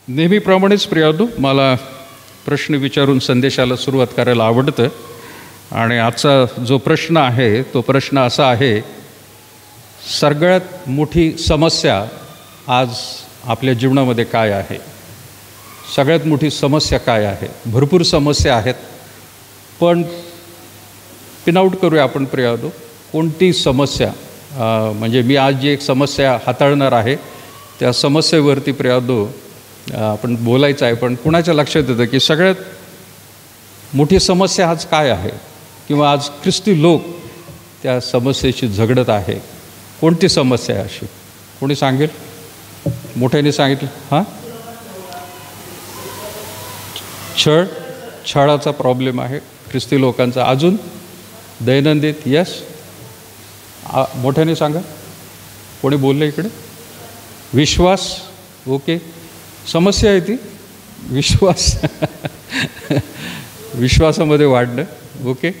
नेहमीप्रमाणेच प्रियादू मला प्रश्न विचारून संदेशाला सुरुवात करायला आवडतं आणि आजचा जो प्रश्न आहे तो प्रश्न असा आहे, सगळ्यात मोठी समस्या आज आपल्या जीवनामध्ये काय आहे? सगळ्यात मोठी समस्या काय आहे? भरपूर समस्या आहेत, पण पिनआउट करूया आपण प्रियादू, कोणती समस्या म्हणजे मी आज जी एक समस्या हाताळणार आहे त्या समस्येवरती प्रियादू आपण बोलायचं आहे, पण कुणाच्या लक्षात येतं की सगळ्यात मोठी समस्या आज काय आहे किंवा आज ख्रिस्ती लोक त्या समस्येशी झगडत आहे. कोणती समस्या आहे अशी? कोणी सांगेल? मोठ्याने सांगितलं. हां, छळाचा प्रॉब्लेम आहे ख्रिस्ती लोकांचा. अजून दैनंदिन. यस, मोठ्याने सांगा. कोणी बोललं इकडे? विश्वास. ओके, समस्या आहे ती विश्वास. विश्वासामध्ये वाढणं. ओके,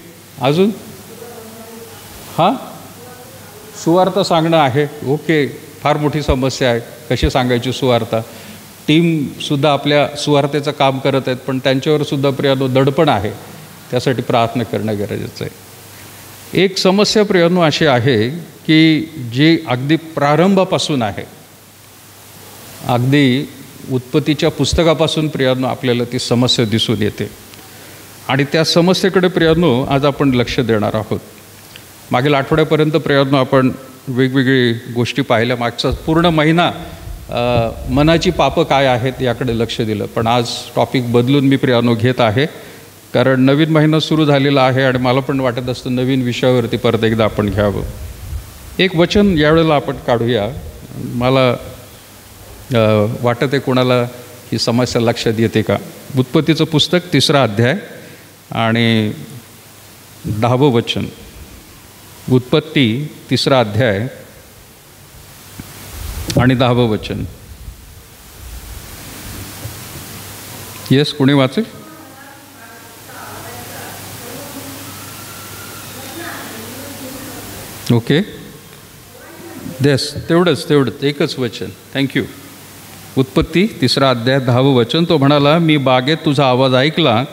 अजून? हां, सुवार्ता सांगणं आहे. ओके, फार मोठी समस्या आहे. कशी सांगायची सुवार्ता? टीमसुद्धा आपल्या सुवार्तेचं काम करत आहेत, पण त्यांच्यावरसुद्धा प्रियानो दडपण आहे. त्यासाठी प्रार्थना करणं गरजेचं आहे. एक समस्या प्रियानो अशी आहे की जी अगदी प्रारंभापासून आहे, अगदी उत्पत्तीच्या पुस्तकापासून प्रियानो आपल्याला ती समस्या दिसून येते आणि त्या समस्येकडे प्रियानो आज आपण लक्ष देणार आहोत. मागील आठवड्यापर्यंत प्रियानो आपण वेगवेगळी गोष्टी पाहिल्या. मागचा पूर्ण महिना मनाची पापं काय आहेत याकडे लक्ष दिलं, पण आज टॉपिक बदलून मी प्रियानो घेत आहे, कारण नवीन महिना सुरू झालेला आहे आणि मला पण वाटत असतं नवीन विषयावरती परत एकदा आपण घ्यावं. एक वचन यावेळेला आपण काढूया. मला वाटत आहे कोणाला ही समस्या लक्षात येते का? उत्पत्तीचं पुस्तक 3रा अध्याय आणि 10वं वचन. उत्पत्ती 3रा अध्याय आणि 10वं वचन. येस, कोणी वाचेल? ओके, येस, तेवढंच एकच वचन. थँक्यू. उत्पत्ती 3रा अध्याय 10वं वचन. तो म्हणाला, मी बागेत तुझा आवाज ऐकला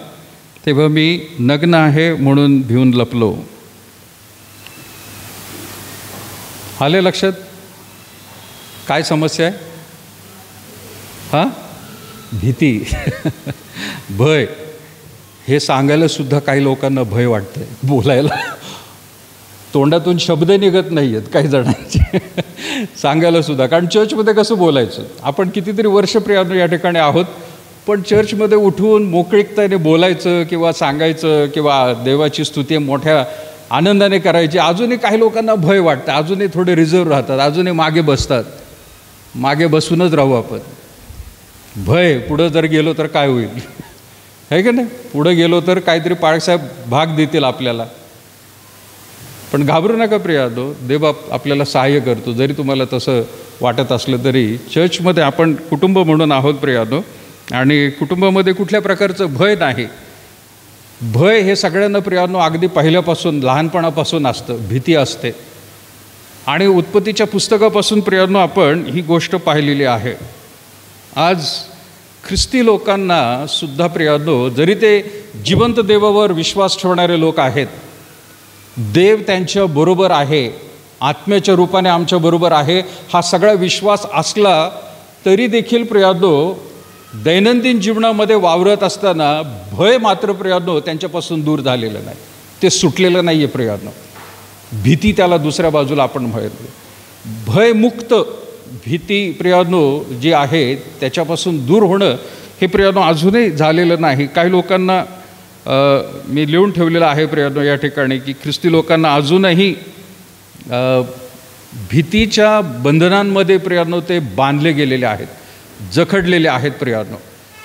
तेव्हा मी नग्न आहे म्हणून भिवून लपलो. आले लक्षात? काय समस्या आहे? हां, भीती. भय. हे सांगायला सुद्धा काही लोकांना भय वाटतंय, बोलायला तोंडातून शब्द निघत नाही आहेत काही जणांचे. सांगायला सुद्धा, कारण चर्चमध्ये कसं बोलायचं? आपण कितीतरी वर्ष प्रियानो या ठिकाणी आहोत, पण चर्चमध्ये उठून मोकळीकतेने बोलायचं किंवा सांगायचं किंवा देवाची स्तुती मोठ्या आनंदाने करायची, अजूनही काही लोकांना भय वाटतं, अजूनही थोडे रिझर्व राहतात, अजूनही मागे बसतात. मागे बसूनच राहू आपण. भय, पुढं जर गेलो तर काय होईल, आहे का नाही? पुढं गेलो तर काहीतरी पाळसाहेब भाग देतील आपल्याला. पण घाबरू नका प्रियानो, देव आपल्याला सहाय्य करतो. जरी तुम्हाला तसं वाटत असलं तरी चर्चमध्ये आपण कुटुंब म्हणून आहोत प्रियानो, आणि कुटुंबामध्ये कुठल्या प्रकारचं भय नाही. भय हे सगळ्यांना प्रियानो अगदी पहिल्यापासून लहानपणापासून असतं, भीती असते. आणि उत्पत्तीच्या पुस्तकापासून प्रियानो आपण ही गोष्ट पाहिलेली आहे. आज ख्रिस्ती लोकांना सुद्धा प्रियानो, जरी ते जिवंत देवावर विश्वास ठेवणारे लोक आहेत, देव त्यांच्या बरोबर आहे, आत्म्याच्या रूपाने आमच्या बरोबर आहे, हा सगळा विश्वास असला तरी देखील प्रियानो दैनंदिन जीवनामध्ये वावरत असताना भय मात्र प्रियानो त्यांच्यापासून दूर झालेलं नाही, ते सुटलेलं नाही आहे प्रियानो. भीती त्याला दुसऱ्या बाजूला आपण म्हणतो. भयमुक्त भीती प्रियानो जी आहे त्याच्यापासून दूर होणं हे प्रियानो अजूनही झालेलं नाही. काही लोकांना मी लिहून ठेवलेलं आहे प्रियानो या ठिकाणी की ख्रिस्ती लोकांना अजूनही भीतीच्या बंधनांमध्ये प्रियानो ते बांधले गेलेले आहेत, जखडलेले आहेत प्रियानो.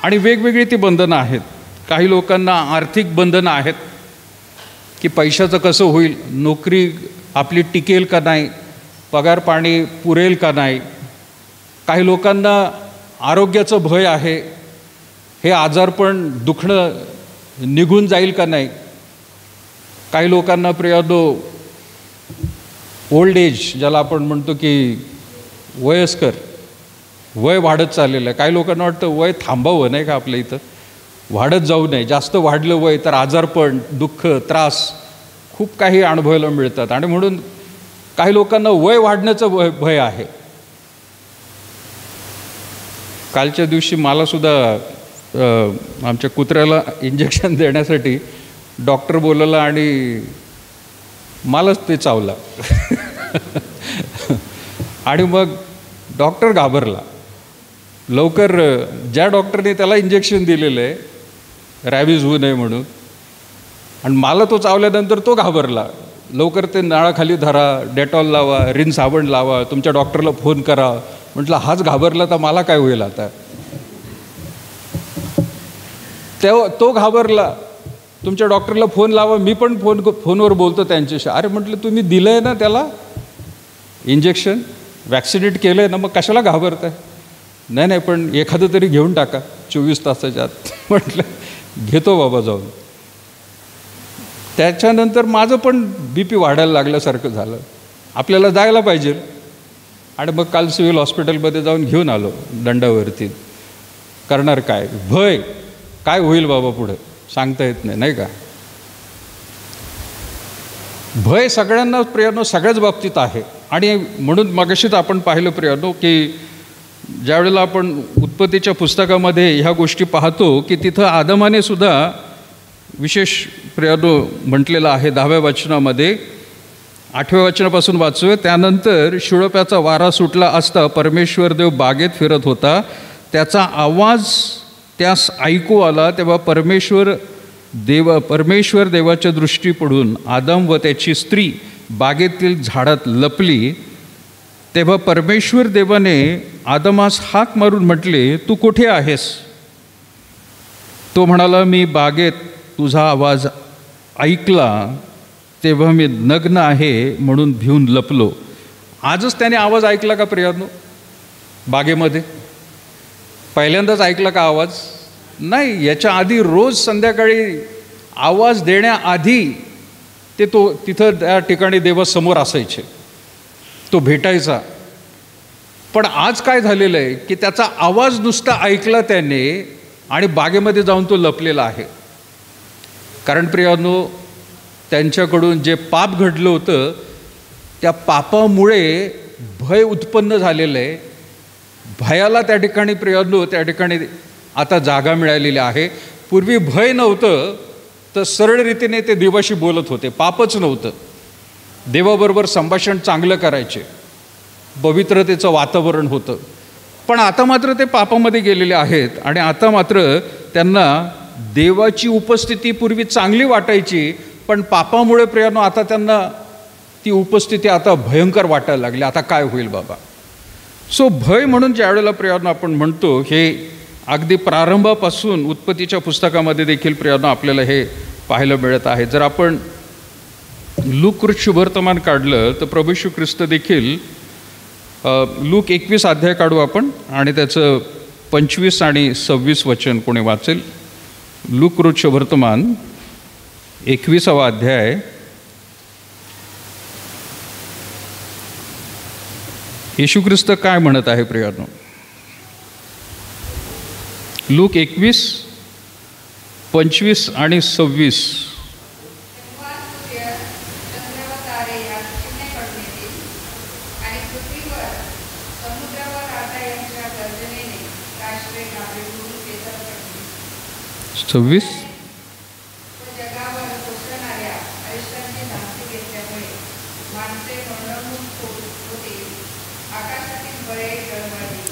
आणि वेगवेगळी ती बंधनं आहेत. काही लोकांना आर्थिक बंधनं आहेत की पैशाचं कसं होईल, नोकरी आपली टिकेल का नाही, पगार पाणी पुरेल का नाही. काही लोकांना आरोग्याचं भय आहे, हे आजारपण दुखणं निघून जाईल का नाही. काही लोकांना प्रियानो ओल्ड एज, ज्याला आपण म्हणतो की वयस्कर, वय वाढत चाललेलं आहे. काही लोकांना वाटतं वय थांबावं नाही का आपल्या इथं, वाढत जाऊ नये. जास्त वाढलं वय तर आजारपण, दुःख, त्रास खूप काही अनुभवायला मिळतात. आणि म्हणून काही लोकांना वय वाढण्याचं भय आहे. कालच्या दिवशी मलासुद्धा आमच्या कुत्र्याला इंजेक्शन देण्यासाठी डॉक्टर बोलवला आणि मलाच ते चावला. आणि मग डॉक्टर घाबरला. लवकर ज्या डॉक्टरने त्याला इंजेक्शन दिलेलं आहे रॅबीज होऊ नये म्हणून, आणि मला तो चावल्यानंतर तो घाबरला. लवकर ते नळाखाली धरा, डेटॉल लावा, रिन साबण लावा, तुमच्या डॉक्टरला फोन करा. म्हटलं हाच घाबरला तर मला काय होईल आता. तेव्हा तो घाबरला, तुमच्या डॉक्टरला फोन लावा, मी पण फोनवर बोलतो त्यांच्याशी. अरे म्हटलं तुम्ही दिलं आहे ना त्याला इंजेक्शन, वॅक्सिनेट केलं आहे ना, मग कशाला घाबरताय. नाही नाही पण एखादं तरी घेऊन टाका 24 तासाच्या आत. म्हटलं घेतो बाबा जाऊन. त्याच्यानंतर माझं पण BP वाढायला लागल्यासारखं झालं. आपल्याला जायला पाहिजे. आणि मग काल सिव्हिल हॉस्पिटलमध्ये जाऊन घेऊन आलो दंडावरती. करणार काय, भय काय होईल बाबा पुढं सांगता येत नाही, नाही का. भय सगळ्यांना प्रियानो सगळ्याच बाबतीत आहे. आणि म्हणून मगाशीच आपण पाहिलं प्रियानो की ज्यावेळेला आपण उत्पत्तीच्या पुस्तकामध्ये ह्या गोष्टी पाहतो की तिथं आदमाने सुद्धा विशेष प्रियानो म्हटलेलं आहे 10व्या वचनामध्ये. 8व्या वचनापासून वाचूया. त्यानंतर शिळोप्याचा वारा सुटला असता परमेश्वर देव बागेत फिरत होता. त्याचा आवाज त्यास ऐकू आला. तेव्हा परमेश्वर देवाच्या दृष्टी पडून आदम व त्याची स्त्री बागेतील झाडात लपली. तेव्हा परमेश्वर देवाने आदमास हाक मारून म्हटले, तू कुठे आहेस. तो म्हणाला, मी बागेत तुझा आवाज ऐकला तेव्हा मी नग्न आहे म्हणून भिवून लपलो. आजच त्याने आवाज ऐकला का प्रियानो बागेमध्ये. पहिल्यांदाच ऐकला का आवाज. नाही, याच्या आधी रोज संध्याकाळी आवाज देण्याआधी ते तिथं त्या ठिकाणी देवासमोर असायचे, तो भेटायचा. पण आज काय झालेलं आहे की त्याचा आवाज नुसता ऐकला त्याने आणि बागेमध्ये जाऊन तो लपलेला आहे. कारण प्रियानो त्यांच्याकडून जे पाप घडलं होतं त्या पापामुळे भय उत्पन्न झालेलं आहे. भयाला त्या ठिकाणी प्रियानो त्या ठिकाणी आता जागा मिळालेली आहे. पूर्वी भय नव्हतं तर सरळ रीतीने ते देवाशी बोलत होते, पापच नव्हतं. देवाबरोबर संभाषण चांगलं करायचे, पवित्रतेचं वातावरण होतं. पण आता मात्र ते पापामध्ये गेलेले आहेत. आणि आता मात्र त्यांना देवाची उपस्थिती पूर्वी चांगली वाटायची, पण पापामुळे प्रियानो आता त्यांना ती उपस्थिती आता भयंकर वाटायला लागली. आता काय होईल बाबा. सो भय म्हणून ज्या वेळेला प्रियानो आपण म्हणतो, हे अगदी प्रारंभापासून उत्पत्तीच्या पुस्तकामध्ये देखील प्रियानो आपल्याला हे पाहायला मिळत आहे. जर आपण लूक शुभवर्तमान काढलं तर प्रभू येशू ख्रिस्त देखील लूक 21 अध्याय काढू आपण आणि त्याचं 25 आणि 26 वचन कोणी वाचेल. लूक शुभवर्तमान 21वा अध्याय येशू ख्रिस्त काय म्हणत आहे प्रियानो. लूक 21, 25 आणि 26.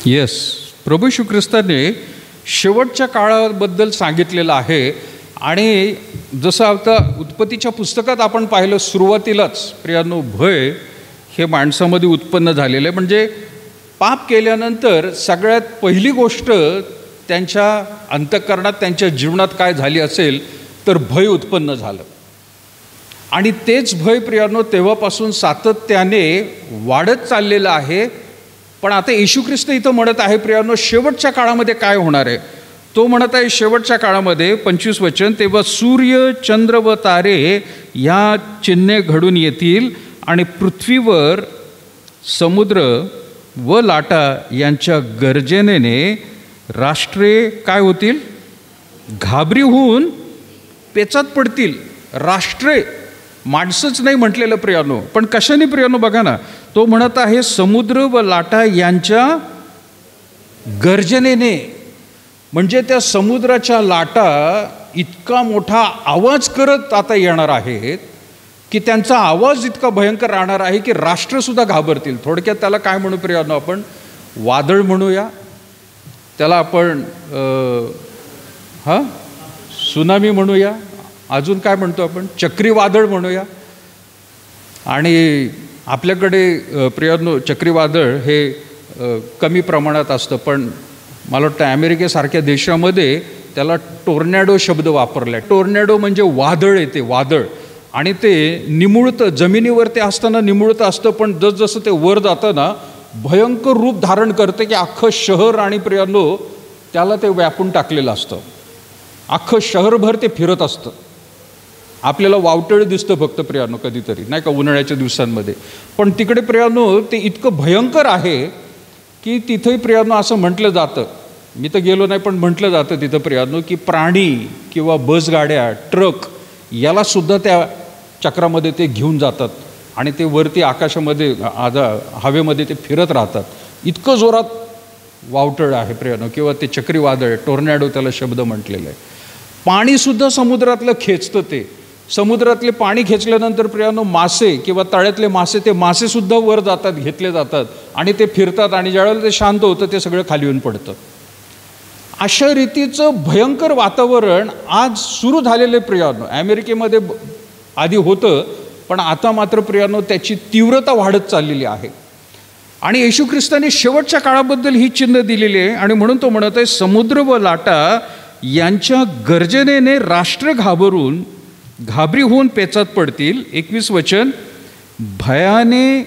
येस, प्रभू येशू ख्रिस्ताने शेवटच्या काळाबद्दल सांगितलेलं आहे. आणि जसं आता उत्पत्तीच्या पुस्तकात आपण पाहिलं सुरुवातीलाच प्रियानो भय हे माणसामध्ये उत्पन्न झालेलं आहे. म्हणजे पाप केल्यानंतर सगळ्यात पहिली गोष्ट त्यांच्या अंतःकरणात त्यांच्या जीवनात काय झाली असेल तर भय उत्पन्न झालं. आणि तेच भय प्रियानो तेव्हापासून सातत्याने वाढत चाललेलं आहे. पण आता येशू ख्रिस्त इथं म्हणत आहे प्रियानो शेवटच्या काळामध्ये काय होणार आहे. तो म्हणत आहे शेवटच्या काळामध्ये 25 वचन, तेव्हा सूर्य, चंद्र व तारे या चिन्हे घडून येतील आणि पृथ्वीवर, समुद्र व लाटा यांच्या गर्जनेने राष्ट्रे काय होतील? घाबरी होऊन पेचात पडतील. राष्ट्रे, माणसंच नाही म्हटलेलं प्रियानो, पण कशाने प्रियानो बघा ना, तो म्हणत आहे समुद्र व लाटा यांच्या गर्जनेने. म्हणजे त्या समुद्राच्या लाटा इतका मोठा आवाज करत आता येणार आहेत की त्यांचा आवाज इतका भयंकर राहणार आहे की राष्ट्रसुद्धा घाबरतील. थोडक्यात त्याला काय म्हणू प्रियानो, आपण वादळ म्हणूया, त्याला आपण सुनामी म्हणूया, अजून काय म्हणतो आपण, चक्रीवादळ म्हणूया. आणि आपल्याकडे प्रियानो चक्रीवादळ हे कमी प्रमाणात असतं, पण मला वाटतं अमेरिकेसारख्या देशामध्ये त्याला टोर्नॅडो शब्द वापरला आहे. टोर्नॅडो म्हणजे वादळ येते, वादळ, आणि ते निमुळतं, जमिनीवर ते असताना निमुळतं असतं, पण जसजसं ते वर जातं ना भयंकर रूप धारण करते की अख्खं शहर आणि प्रियानो त्याला ते व्यापून टाकलेलं असतं. अख्खं शहरभर ते फिरत असतं. आपल्याला वावटळ दिसतं फक्त प्रियानो कधीतरी, नाही का, उन्हाळ्याच्या दिवसांमध्ये, पण तिकडे प्रियानो ते इतकं भयंकर आहे की तिथंही प्रियानो असं म्हटलं जातं, मी तर गेलो नाही पण म्हटलं जातं तिथं प्रियानो, की प्राणी किंवा बसगाड्या, ट्रक यालासुद्धा त्या चक्रामध्ये ते घेऊन जातात आणि ते वरती आकाशामध्ये हवेमध्ये ते फिरत राहतात. इतकं जोरात वावटळ आहे प्रियानो, किंवा ते चक्रीवादळ, टोर्नॅडो त्याला शब्द म्हटलेला आहे. पाणीसुद्धा समुद्रातलं खेचतं. ते समुद्रातले पाणी खेचल्यानंतर प्रियानो मासे किंवा तळ्यातले मासे, ते मासेसुद्धा वर जातात, घेतले जातात आणि ते फिरतात, आणि ज्यावेळेला ते शांत होतं ते सगळं खाली येऊन पडतं. अशा रीतीचं भयंकर वातावरण आज सुरू झालेलं आहे प्रियानो. अमेरिकेमध्ये आधी होतं, पण आता मात्र प्रियानो त्याची तीव्रता वाढत चाललेली आहे. आणि येशू ख्रिस्ताने शेवटच्या काळाबद्दल ही चिन्ह दिलेली आहे, आणि म्हणून तो म्हणत आहे समुद्र व लाटा यांच्या गर्जनेने राष्ट्र घाबरी होऊन पेचात पडतील. 21 वचन, भयाने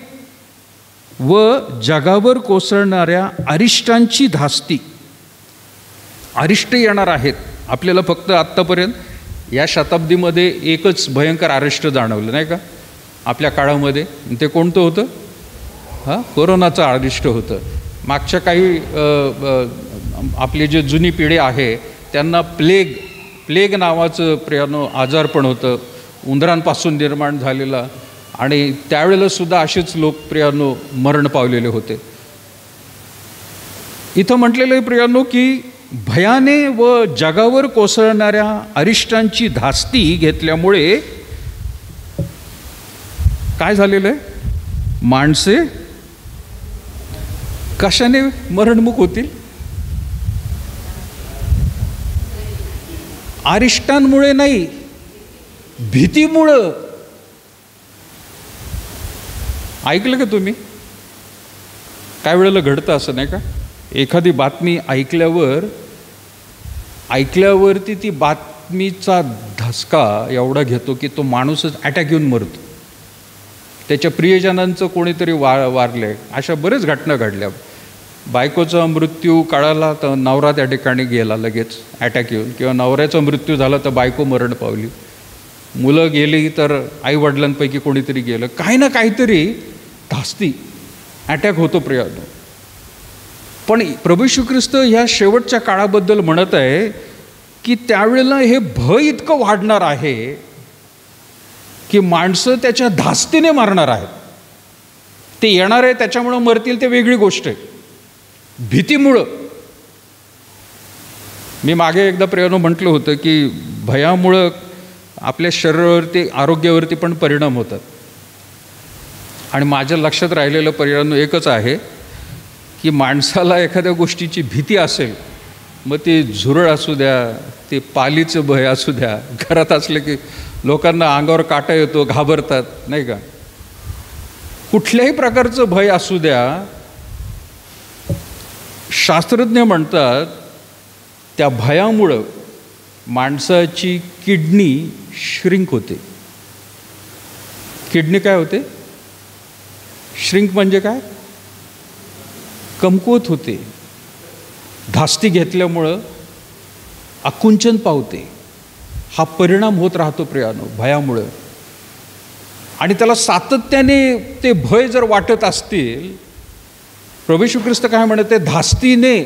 व जगावर कोसळणाऱ्या अरिष्टांची धास्ती. अरिष्ट येणार आहेत. आपल्याला फक्त आत्तापर्यंत या शताब्दीमध्ये एकच भयंकर अरिष्ट जाणवलं, नाही का, आपल्या काळामध्ये. ते कोणतं होतं? कोरोनाचं अरिष्ट होतं. मागच्या काही आपली जे जुनी पिढी आहे त्यांना प्लेग नावाचं प्रियानो आजारपण होतं, उंदरांपासून निर्माण झालेला, आणि त्यावेळेलासुद्धा असेच लोक प्रियानो मरण पावलेले होते. इथं म्हटलेलं आहे प्रियानो की भयाने व जगावर कोसळणाऱ्या अरिष्टांची धास्ती घेतल्यामुळे काय झालेलं आहे? माणसे कशाने मरणमुख होतील? अरिष्टांमुळे नाही, भीतीमुळं. ऐकलं का तुम्ही? काय वेळेला घडतं असं, नाही का, एखादी बातमी ऐकल्यावरती ती बातमीचा धसका एवढा घेतो की तो माणूसच अटॅक येऊन मरतो. त्याच्या प्रियजनांचं कोणीतरी वारले. अशा बरेच घटना घडल्या. बायकोचा मृत्यू कळाला तर नवरा त्या ठिकाणी गेला लगेच अटॅक येऊन, किंवा नवऱ्याचा मृत्यू झाला तर बायको मरण पावली. मुलं गेली तर आईवडिलांपैकी कोणीतरी गेलं. काही ना काहीतरी धास्ती, अटॅक होतो प्रियानो. पण प्रभू येशू ख्रिस्त ह्या शेवटच्या काळाबद्दल म्हणत आहे की त्यावेळेला हे भय इतकं वाढणार आहे की माणसं त्याच्या धास्तीने मारणार आहेत. ते येणार आहे त्याच्यामुळं मरतील ते वेगळी गोष्ट आहे, भीतीमुळं. मी मागे एकदा प्रियानो म्हटलं होतं की भयामुळं आपल्या शरीरावरती, आरोग्यावरती पण परिणाम होतात. आणि माझ्या लक्षात राहिलेलं प्रियानो एकच आहे की माणसाला एखाद्या गोष्टीची भीती असेल, मग ते झुरळ असू द्या, ते पालीचं भय असू द्या, घरात असलं की लोकांना अंगावर काटा येतो, घाबरतात, नाही का, कुठल्याही प्रकारचं भय असू द्या, शास्त्रज्ञ म्हणतात त्या भयामुळं माणसाची किडनी श्रिंक होते. किडनी काय होते? श्रिंक म्हणजे काय? कमकुवत होते. धास्ती घेतल्यामुळं आकुंचन पावते. हा परिणाम होत राहतो प्रियानो भयामुळं. आणि त्याला सातत्याने ते भय जर वाटत असतील प्रभू येशू ख्रिस्त काय म्हणते, धास्तीने,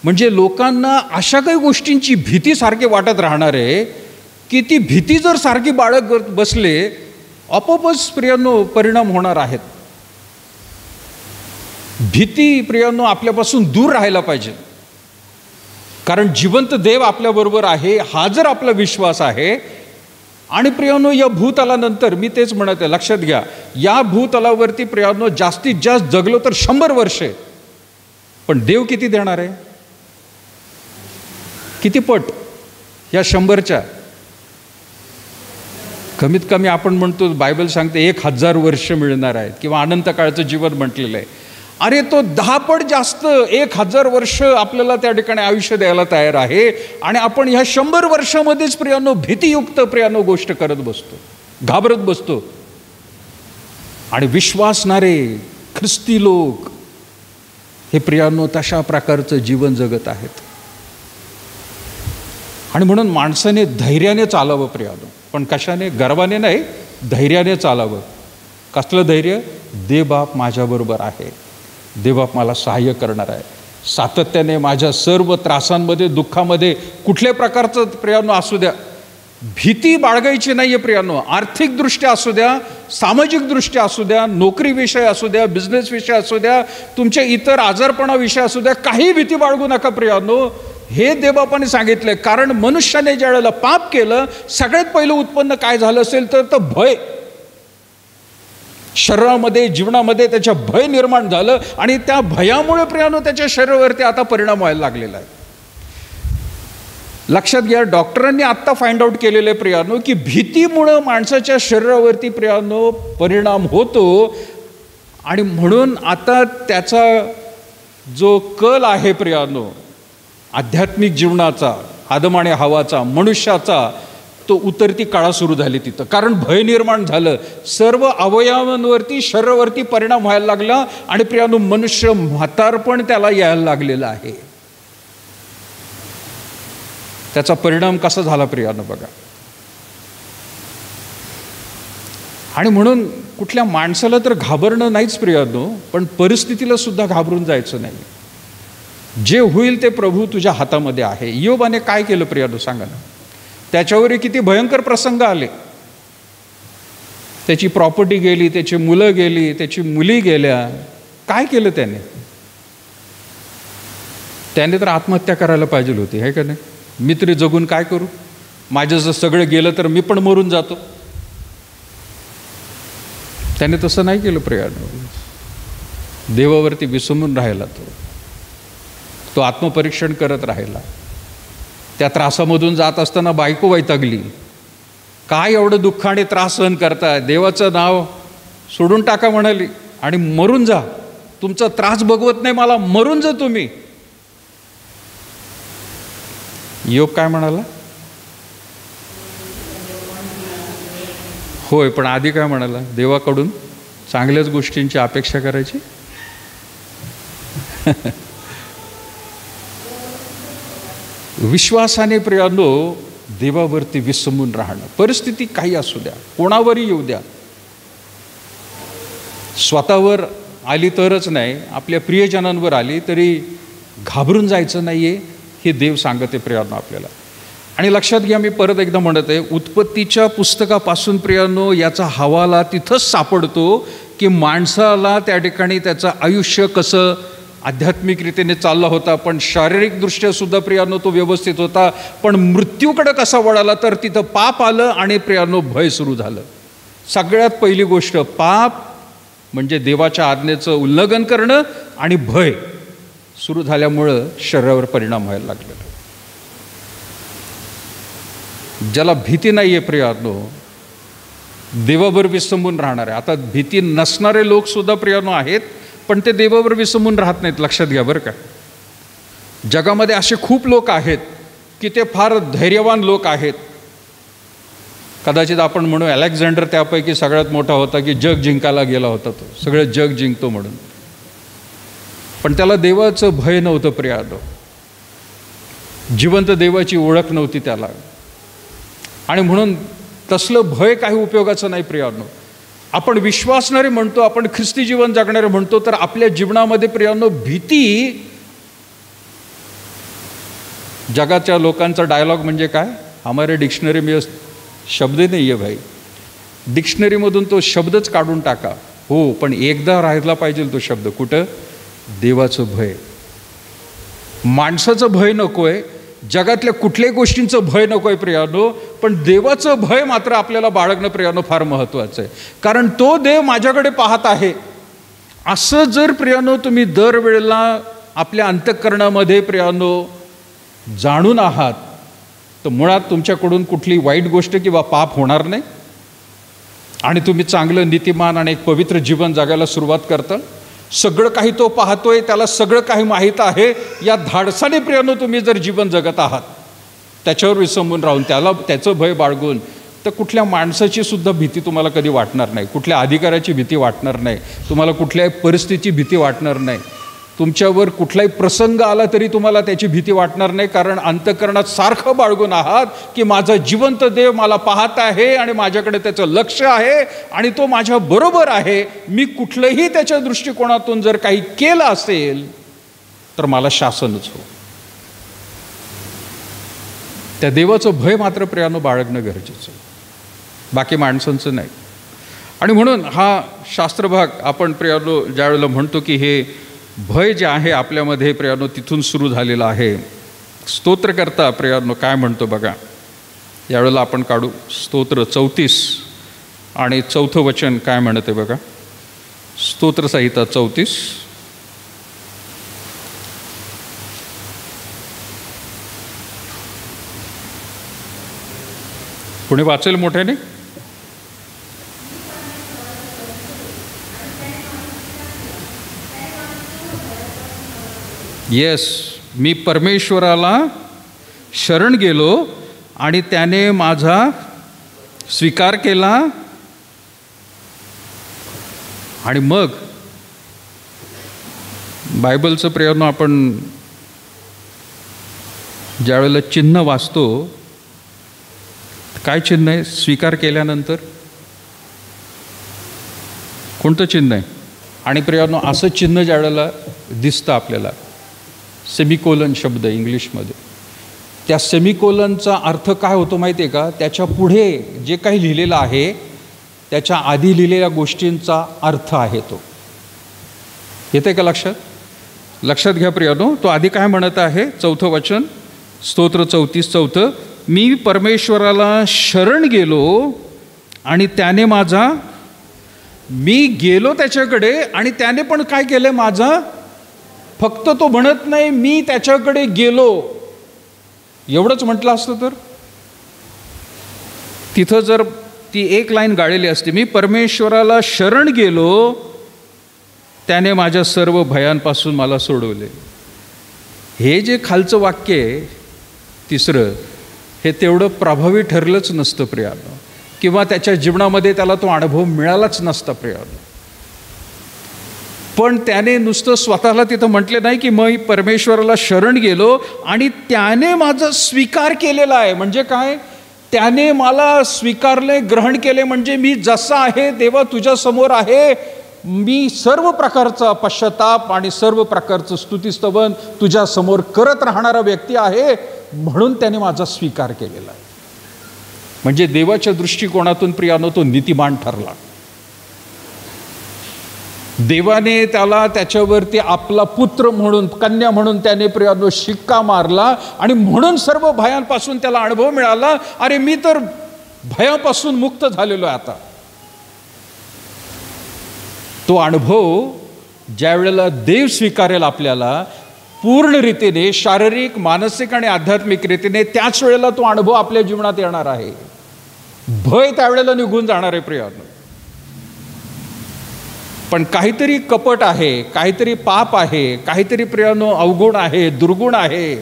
म्हणजे लोकांना अशा काही गोष्टींची भीती सारखी वाटत राहणार आहे की ती भीती जर सारखी बाळगत बसले, आपोआपच प्रियांनो परिणाम होणार आहेत. भीती प्रियांनो आपल्यापासून दूर राहायला पाहिजे, कारण जिवंत देव आपल्याबरोबर आहे हा जर आपला विश्वास आहे. आणि प्रियांनो या भूतलानंतर मी तेच म्हणत आहे, लक्षात घ्या, या भूतलावरती प्रियांनो जास्तीत जास्त जगलो तर 100 वर्षे, पण देव किती देणार आहे? किती पट या 100च्या? कमीत कमी आपण म्हणतो, बायबल सांगते 1000 वर्ष मिळणार आहेत किंवा अनंत काळचं जीवन म्हटलेलं आहे. अरे तो 10 पट जास्त 1000 वर्ष आपल्याला त्या ठिकाणी आयुष्य द्यायला तयार आहे. आणि आपण ह्या 100 वर्षामध्येच प्रियांनो भीतीयुक्त प्रियांनो गोष्ट करत बसतो, घाबरत बसतो. आणि विश्वासणारे ख्रिस्ती लोक हे प्रियांनो तशा प्रकारचं जीवन जगत आहेत. आणि म्हणून माणसाने धैर्याने चालावं प्रियांनो, पण कशाने? गर्वाने नाही, धैर्याने चालावं. कसलं धैर्य? देवबाप माझ्याबरोबर आहे, देवबाप मला सहाय्य करणार आहे. सातत्याने माझ्या सर्व त्रासांमध्ये, दुःखामध्ये कुठल्या प्रकारचं प्रियांनो असू द्या, भीती बाळगायची नाही आहे प्रियांनो. आर्थिकदृष्ट्या असू द्या, सामाजिकदृष्ट्या असू द्या, नोकरीविषय असू द्या, बिझनेसविषय असू द्या, तुमच्या इतर आजारपणाविषयी असू द्या, काही भीती बाळगू नका प्रियांनो. हे देवबापाने सांगितलंय. कारण मनुष्याने ज्या वेळेला पाप केलं, सगळ्यात पहिलं उत्पन्न काय झालं असेल तर भय. शरीरामध्ये, जीवनामध्ये त्याच्या भय निर्माण झालं आणि त्या भयामुळे प्रियांनो त्याच्या शरीरावरती आता परिणाम व्हायला लागलेला आहे. लक्षात घ्या, डॉक्टरांनी आत्ता फाइंड आउट केलेलं आहे प्रियांनो की भीतीमुळं माणसाच्या शरीरावरती प्रियांनो परिणाम होतो. आणि म्हणून आता त्याचा जो कल आहे प्रियांनो आध्यात्मिक जीवनाचा, आदम आणि हवाचा, मनुष्याचा, तो उतरती काळा सुरू झाली तिथं. कारण भय निर्माण झालं, सर्व अवयवांवरती, शरीरावरती परिणाम व्हायला लागला. आणि प्रियांनो मनुष्य म्हातारपण त्याला यायला लागलेलं आहे. त्याचा परिणाम कसा झाला प्रियांनो बघा. आणि म्हणून कुठल्या माणसाला तर घाबरणं नाहीच प्रियांनो, पण परिस्थितीला सुद्धा घाबरून जायचं नाही. जे होईल ते प्रभू तुझ्या हातामध्ये आहे. योबाने काय केलं प्रियांनो सांगा ना. त्याच्यावर किती भयंकर प्रसंग आले. त्याची प्रॉपर्टी गेली, त्याची मुलं गेली, त्याची मुली गेल्या. काय केलं त्याने? त्याने तर आत्महत्या करायला पाहिजे होती, आहे का नाही? मी तरी जगून काय करू, माझं जर सगळं गेलं तर मी पण मरून जातो. त्याने तसं नाही केलं प्रियांनो. देवावरती विसंबून राहिला तो आत्मपरीक्षण करत राहिला. त्या त्रासामधून जात असताना बायको वैतागली. काय एवढं दुःख आणि त्रास सहन करताय, देवाचं नाव सोडून टाका म्हणाली आणि मरून जा. तुमचा त्रास बघवत नाही मला, मरून जा तुम्ही. योग काय म्हणाला? होय, पण आधी काय म्हणाला? देवाकडून चांगल्याच गोष्टींची अपेक्षा करायची. विश्वासाने प्रियांनो देवावरती विसंबून राहणं. परिस्थिती काही असू द्या, कोणावरही येऊ द्या. स्वतःवर आली तरच नाही, आपल्या प्रियजनांवर आली तरी घाबरून जायचं नाही आहे, हे देव सांगते प्रियांनो आपल्याला. आणि लक्षात घ्या, मी परत एकदा म्हणत आहे, उत्पत्तीच्या पुस्तकापासून प्रियांनो याचा हवाला तिथंच सापडतो की माणसाला त्या ठिकाणी त्याचं आयुष्य कसं आध्यात्मिक रीतीने चालला होता, पण शारीरिकदृष्ट्या सुद्धा प्रियांनो तो व्यवस्थित होता. पण मृत्यूकडे कसा वळाला तर तिथं पाप आलं आणि प्रियांनो भय सुरू झालं. सगळ्यात पहिली गोष्ट पाप म्हणजे देवाच्या आज्ञेचं उल्लंघन करणं, आणि भय सुरू झाल्यामुळं शरीरावर परिणाम व्हायला लागलेला. ज्याला भीती नाही आहे प्रियांनो, देवावर विसंबून राहणार आहे. आता भीती नसणारे लोक सुद्धा प्रियांनो आहेत, पण ते देवावर विसंबून राहत नाहीत. लक्षात घ्या बरं का. जगामध्ये असे खूप लोक आहेत की ते फार धैर्यवान लोक आहेत. कदाचित आपण म्हणू अलेक्झांडर त्यापैकी सगळ्यात मोठा होता की जग जिंकायला गेला होता, तो सगळं जग जिंकतो म्हणून. पण त्याला देवाचं भय नव्हतं प्रियांनो, जिवंत देवाची ओळख नव्हती त्याला. आणि म्हणून तसलं भय काही उपयोगाचं नाही प्रियांनो. आपण विश्वासणारे म्हणतो, आपण ख्रिस्ती जीवन जगणारे म्हणतो, तर आपल्या जीवनामध्ये प्रियांनो भीती, जगाच्या लोकांचा डायलॉग म्हणजे काय, हमारे डिक्शनरी में शब्द नाही आहे भाई, डिक्शनरीमधून तो शब्दच काढून टाका. हो, पण एकदा राहिला पाहिजे तो शब्द, कुठं? देवाचं भय. माणसाचं भय नको आहे, जगातल्या कुठल्याही गोष्टींचं भय नको आहे प्रियानो, पण देवाचं भय मात्र आपल्याला बाळगणं प्रियानो फार महत्त्वाचं आहे. कारण तो देव माझ्याकडे पाहत आहे असं जर प्रियानो तुम्ही दरवेळेला आपल्या अंतःकरणामध्ये प्रियानो जाणून आहात, तर मुळात तुमच्याकडून कुठली वाईट गोष्ट किंवा पाप होणार नाही आणि तुम्ही चांगलं नीतिमान आणि एक पवित्र जीवन जगायला सुरुवात करता. सगळं काही तो पाहतोय, त्याला सगळं काही माहीत आहे, या धाडसाने प्रियानो तुम्ही जर जीवन जगत आहात, त्याच्यावर विसंबून राहून त्याचं भय बाळगून, तर कुठल्या माणसाची सुद्धा भीती तुम्हाला कधी वाटणार नाही, कुठल्या अधिकाऱ्याची भीती वाटणार नाही, तुम्हाला कुठल्याही परिस्थितीची भीती वाटणार नाही, तुमच्यावर कुठलाही प्रसंग आला तरी तुम्हाला त्याची भीती वाटणार नाही. कारण अंतःकरणात सारखं बाळगून आहात की माझा जिवंत देव मला पाहत आहे आणि माझ्याकडे त्याचं लक्ष आहे आणि तो माझ्या बरोबर आहे. मी कुठलंही त्याच्या दृष्टिकोनातून जर काही केलं असेल तर मला शासनच हो. त्या देवाचं भय मात्र प्रियानो बाळगणं गरजेचं, बाकी माणसांचं नाही. आणि म्हणून हा शास्त्रभाग आपण प्रियानो ज्यावेळेला म्हणतो की हे भय जे आहे आपल्यामध्ये प्रियानो तिथून सुरू झालेलं आहे. स्तोत्रकर्ता प्रियानो काय म्हणतो बघा, यावेळेला आपण काढू स्तोत्र 34 आणि 4थं वचन काय म्हणते बघा. स्तोत्रसंहिता 34 कोणी वाचेल मोठ्याने? येस, मी परमेश्वराला शरण गेलो आणि त्याने माझा स्वीकार केला. आणि मग बायबलचं प्रियानो आपण ज्यावेळेला चिन्ह वाचतो, काय चिन्ह आहे स्वीकार केल्यानंतर? कोणतं चिन्ह आहे? आणि प्रियानो असं चिन्ह ज्यावेळेला दिसतं आपल्याला, सेमिकोलन शब्द इंग्लिशमध्ये, त्या सेमिकोलनचा अर्थ काय होतो माहिती आहे का? त्याच्या पुढे जे काही लिहिलेलं आहे त्याच्या आधी लिहिलेल्या गोष्टींचा अर्थ आहे तो. येते का लक्षात? लक्षात घ्या प्रियानो. तो आधी काय म्हणत आहे? 4थं वचन, स्तोत्र 34 4, मी परमेश्वराला शरण गेलो आणि त्याने माझा, मी गेलो त्याच्याकडे आणि त्याने पण काय केलं माझा, फक्त तो म्हणत नाही मी त्याच्याकडे गेलो, एवढंच म्हटलं असतं तर तिथं जर ती एक लाईन गाळलेली असते, मी परमेश्वराला शरण गेलो त्याने माझ्या सर्व भयांपासून मला सोडवले. हे जे खालचं वाक्य आहे तिसरं, हे तेवढं प्रभावी ठरलंच नसतं प्रियानो, किंवा त्याच्या जीवनामध्ये त्याला तो अनुभव मिळालाच नसता प्रियानो. पण त्याने नुसतं स्वतःला तिथं म्हटले नाही की मी परमेश्वराला शरण गेलो आणि त्याने माझा स्वीकार केलेला आहे. म्हणजे काय? त्याने मला स्वीकारले, ग्रहण केले. म्हणजे मी जसा आहे देवा तुझ्या समोर आहे, मी सर्व प्रकारचा पश्चाताप आणि सर्व प्रकारचं स्तुतिस्तवन तुझ्या समोर करत राहणारा व्यक्ती आहे, म्हणून त्याने माझा स्वीकार केलेला आहे. म्हणजे देवाच्या दृष्टिकोनातून प्रियानो तो नीतिमान ठरला. देवाने त्याला त्याच्यावरती आपला पुत्र म्हणून, कन्या म्हणून त्याने प्रियानो शिक्का मारला आणि म्हणून सर्व भयांपासून त्याला अनुभव मिळाला. अरे मी तर भयापासून मुक्त झालेलो आहे आता. तो अनुभव ज्या वेळेला देव स्वीकारेल आपल्याला पूर्ण रीतीने, शारीरिक, मानसिक आणि आध्यात्मिक रीतीने, त्याच वेळेला तो अनुभव आपल्या जीवनात येणार आहे. भय त्यावेळेला निघून जाणार आहे प्रियानो. पण काहीतरी कपट आहे, काहीतरी पाप आहे, काहीतरी प्रियानो अवगुण आहे, दुर्गुण आहे,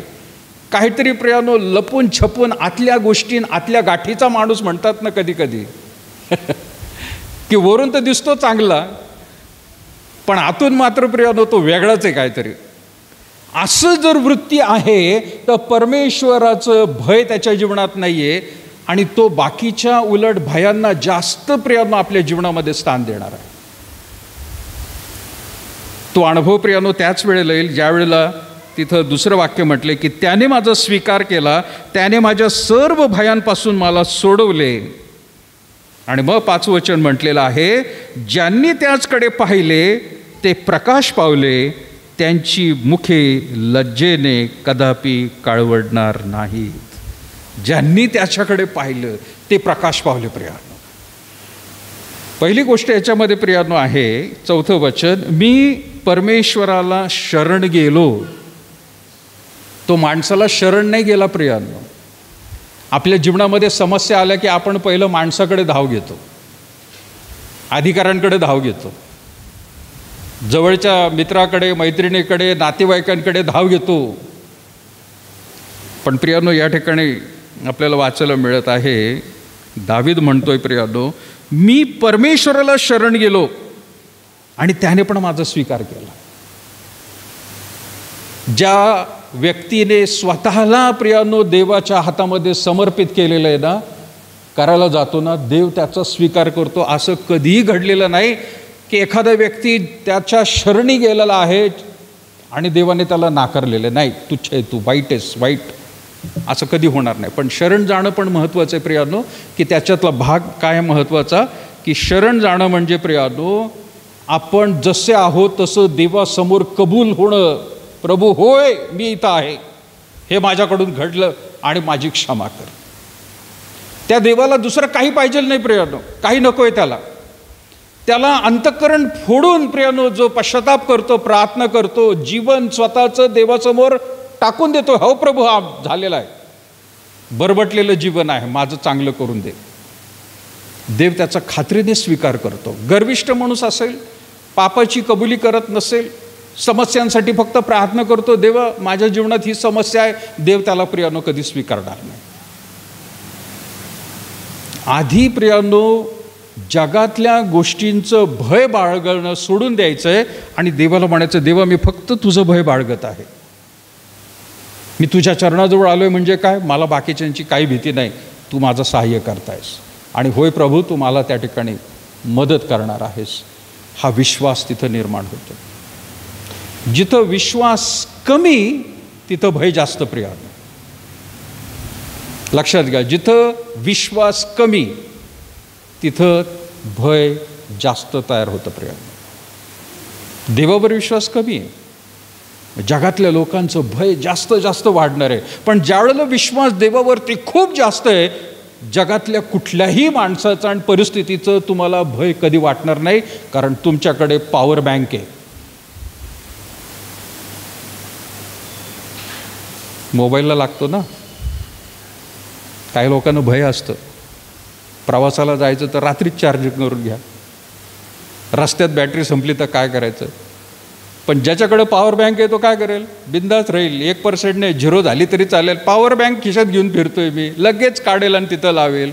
काहीतरी प्रियानो लपून छपून आतल्या गोष्टी, आतल्या गाठीचा माणूस म्हणतात ना कधी कधी की वरून तर दिसतो चांगला पण आतून मात्र प्रियानो तो वेगळाच आहे काहीतरी. असं जर वृत्ती आहे तर परमेश्वराचं भय त्याच्या जीवनात नाहीये. आणि तो बाकीच्या उलट भयांना जास्त प्रियानो आपल्या जीवनामध्ये स्थान देणार आहे. तो अनुभव प्रियानो त्याच वेळेला येईल ज्या वेळेला तिथं दुसरं वाक्य म्हटले की त्याने माझा स्वीकार केला, त्याने माझ्या सर्व भयांपासून मला सोडवले. आणि मग 5 वचन म्हटलेलं आहे, ज्यांनी त्याचकडे पाहिले ते प्रकाश पावले, त्यांची मुखे लज्जेने कदापि काळवडणार नाहीत. ज्यांनी त्याच्याकडे पाहिलं ते प्रकाश पावले प्रियानो. पहिली गोष्ट याच्यामध्ये प्रियानो आहे 4थं वचन, मी परमेश्वराला शरण गेलो. तो माणसाला शरण नाही गेला प्रियानो. आपल्या जीवनामध्ये समस्या आल्या की आपण पहिलं माणसाकडे धाव घेतो, अधिकाऱ्यांकडे धाव घेतो, जवळच्या मित्राकडे, मैत्रिणीकडे, नातेवाईकांकडे धाव घेतो. पण प्रियानो या ठिकाणी आपल्याला वाचायला मिळत आहे, दावीद म्हणतोय प्रियानो, मी परमेश्वराला शरण गेलो आणि त्याने पण माझा स्वीकार केला. ज्या व्यक्तीने स्वतःला प्रियानो देवाच्या हातामध्ये समर्पित केलेलं आहे ना, करायला जातो ना, देव त्याचा स्वीकार करतो. असं कधीही घडलेलं नाही की एखादा व्यक्ती त्याच्या शरणी गेलेला आहे आणि देवाने त्याला नाकारलेलं नाही, तुच्छ आहे, तू वाईट आहेस, वाईट, असं कधी होणार नाही. पण शरण जाणं पण महत्त्वाचं आहे प्रियानो, की त्याच्यातला भाग काय महत्त्वाचा, की शरण जाणं म्हणजे प्रियानो आपण जसे आहोत तसं देवासमोर कबूल होणं. प्रभू होय, मी इथं आहे, हे माझ्याकडून घडलं आणि माझी क्षमा कर. त्या देवाला दुसरं काही पाहिजे नाही प्रियानो, काही नको आहे त्याला. त्याला अंतःकरण फोडून प्रियानो जो पश्चाताप करतो, प्रार्थना करतो, जीवन स्वतःचं देवासमोर टाकून देतो, हो प्रभू हा झालेला आहे, बरबटलेलं जीवन आहे, माझं चांगलं करून दे. देव त्याचा खात्रीने स्वीकार करतो. गर्विष्ठ माणूस असेल, पापाची कबुली करत नसेल, समस्यांसाठी फक्त प्रार्थना करतो, देवा माझ्या जीवनात ही समस्या आहे, देव त्याला प्रियानो कधी स्वीकारणार नाही. आधी प्रियानो जगातल्या गोष्टींचं भय बाळगणं सोडून द्यायचं आहे आणि देवाला म्हणायचं, देवा मी फक्त तुझं भय बाळगत आहे, मी तुझ्या चरणाजवळ आलोय म्हणजे काय, मला बाकीच्यांची काही भीती नाही, तू माझं सहाय्य करतायस आणि होय प्रभू तू मला त्या ठिकाणी मदत करणार आहेस. हा विश्वास तिथं निर्माण होतो. जिथं विश्वास कमी तिथं भय जास्त प्रियानो. लक्षात घ्या, जिथं विश्वास कमी तिथं भय जास्त तयार होतं प्रियानो. देवावर विश्वास कमी आहे, जगातल्या लोकांचं भय जास्त जास्त वाढणार आहे. पण ज्यावेळेला विश्वास देवावरती खूप जास्त आहे, जगातल्या कुठल्याही माणसाचं आणि परिस्थितीचं तुम्हाला भय कधी वाटणार नाही, कारण तुमच्याकडे पॉवर बँक आहे. मोबाईलला लागतो ना, काही लोकांना भय असतं, प्रवासाला जायचं तर रात्रीच चार्जिंग करून घ्या, रस्त्यात बॅटरी संपली तर काय करायचं. पण ज्याच्याकडे पॉवर बँक आहे तो काय करेल, बिंदास राहील, 1% 0 झाली तरी चालेल, पॉवर बँक खिशात घेऊन फिरतोय मी, लगेच काढेल आणि तिथं लावेल.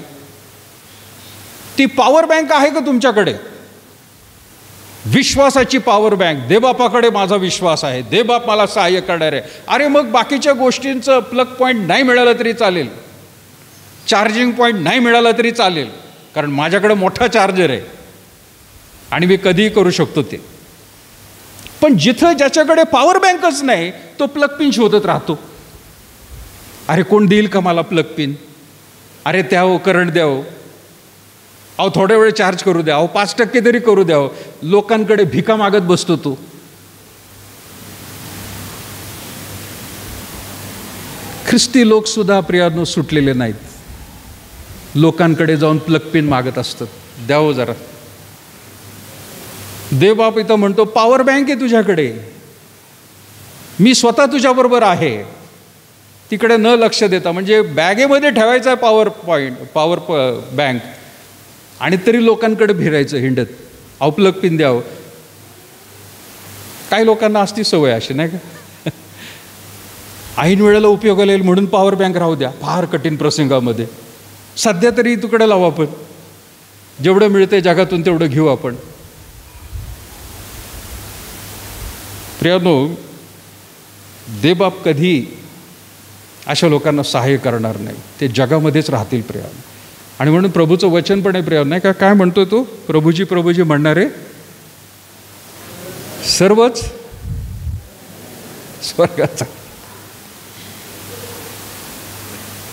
ती पॉवर बँक आहे का तुमच्याकडे? विश्वासाची पॉवर बँक. देवबापाकडे माझा विश्वास आहे, देवबाप मला सहाय्य करणार आहे. अरे मग बाकीच्या गोष्टींचं प्लग पॉईंट नाही मिळालं तरी चालेल, चार्जिंग पॉईंट नाही मिळाला तरी चालेल, कारण माझ्याकडे मोठा चार्जर आहे आणि मी कधीही करू शकतो ते. पण जिथं ज्याच्याकडे पॉवर बँकच नाही तो प्लग पिन शोधत राहतो. अरे कोण देईल का मला प्लग पिन, अरे द्यावं, करंट द्यावं, अहो थोड्या वेळ चार्ज करू द्या, अहो 5% तरी करू द्यावं. लोकांकडे भिका मागत बसतो तो. ख्रिस्ती लोक सुद्धा प्रियानो सुटलेले नाहीत, लोकांकडे जाऊन प्लग पिन मागत असतात, द्यावं जरा. देवबाप इथं म्हणतो पॉवर बँक आहे तुझ्याकडे, मी स्वतः तुझ्याबरोबर आहे. तिकडे न लक्ष देता, म्हणजे बॅगेमध्ये ठेवायचा आहे पॉवर बँक, आणि तरी लोकांकडे फिरायचं हिंडत, अहो प्लग पिन द्यावं. काही लोकांना असती सवय अशी, नाही का, ऐन वेळेला उपयोगाला येईल म्हणून पॉवर बँक राहू द्या, फार कठीण प्रसंगामध्ये, सध्या तरी तुकडे लावू आपण, जेवढं मिळतंय जगातून तेवढं घेऊ आपण. प्रियानो, देवबाप कधी अशा लोकांना सहाय्य करणार नाही, ते जगामध्येच राहतील प्रियानो. आणि म्हणून प्रभूचं वचन पण आहे प्रियानो, नाही का? काय म्हणतो तो? प्रभूजी प्रभूजी म्हणणारे सर्वच स्वर्गाचा.